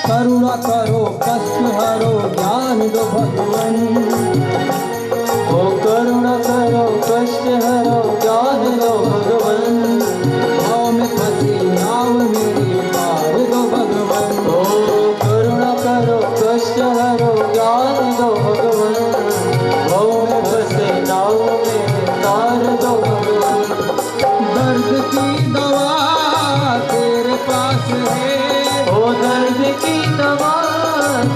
करुणा करो कष्ट हरो ज्ञान दो भगवन। ओ करुणा करो कष्ट हरो ज्ञान दो भगवन। भाव में फंसी नाव मेरी पार दो भगवन। ओ करुणा करो कष्ट हरो ज्ञान दो भगवन। भव में फंसे नाव में तार दो भगवन। दर्द की दवा तेरे पास है, ओ दर्द की दवा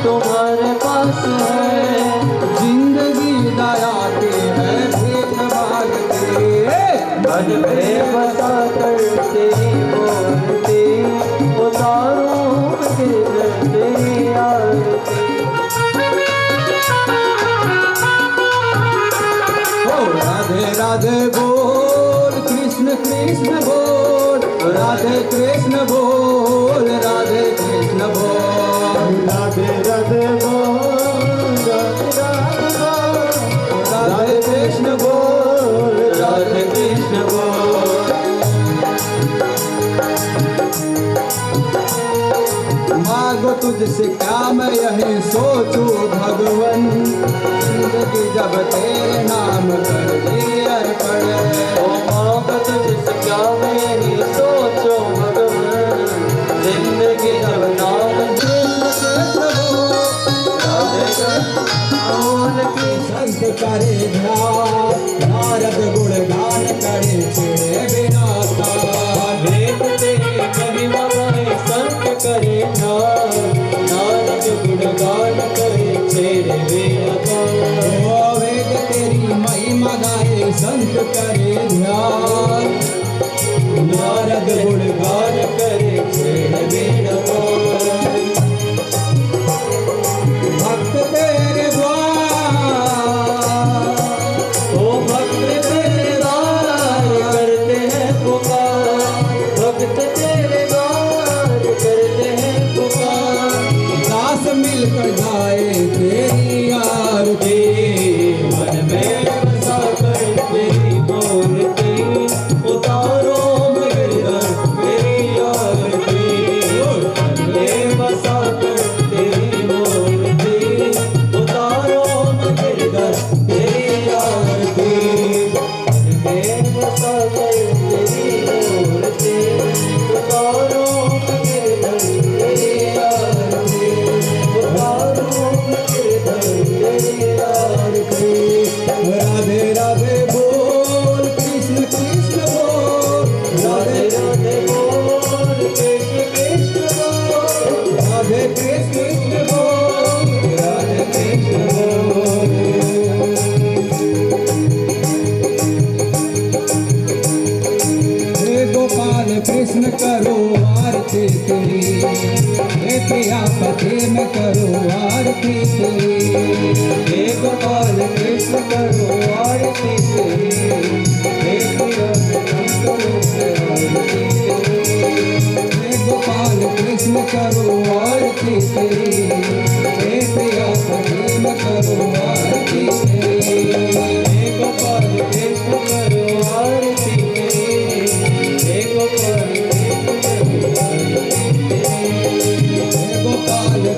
तुम्हारे पास है। जिंदगी दया के है भेद भागते। मन में बसा कर तेरी मूर्ति उतारो मैं गिरधर तेरी आरती। ओ राधे राधे बोल कृष्ण कृष्ण बोल, राधे कृष्ण बोल, राधे कृष्ण बोल, राधे राधे बोल, राधे राधे बोल, राधे कृष्ण बोल, राधे कृष्ण बोल। मांगो तुझसे क्या मैं यही सोचूं भगवन। जिंदगी जब तेरे नाम कर दी अर्पण। ओ मांग तुझसे क्या मेरी सोचो भगवान। जिंदगी जब नाम कृष्ण कृष्ण बोल, राधे बोल की संत करे ध्यान, नारद गुणगान करे छेड़े बिना तान। वेद तेरी महिमा गाए संत करे ध्यान। नारद गुणगान करे छेड़े बिना तान। ओ वेद तेरी महिमा गाए संत करे ध्यान, नारद गुणगान करे छेड़े बिना तान। भक्त तेरे द्वार, ओ भक्त तेरे द्वार करते हैं पुकार। भक्त तेरे द्वार करते हैं पुकार। दास मिलकर गाए तेरी आरती। मन में बसा कर तेरी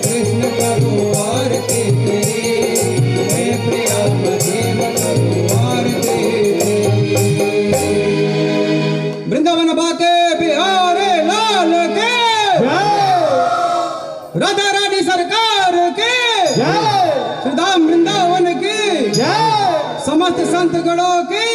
कृष्ण करो आरती तेरी, मैं प्रिया देव करो आरती तेरी। वृंदावन बाके बिहारे लाल के राधा रानी सरकार के श्री धाम वृंदावन की समस्त संत गणों की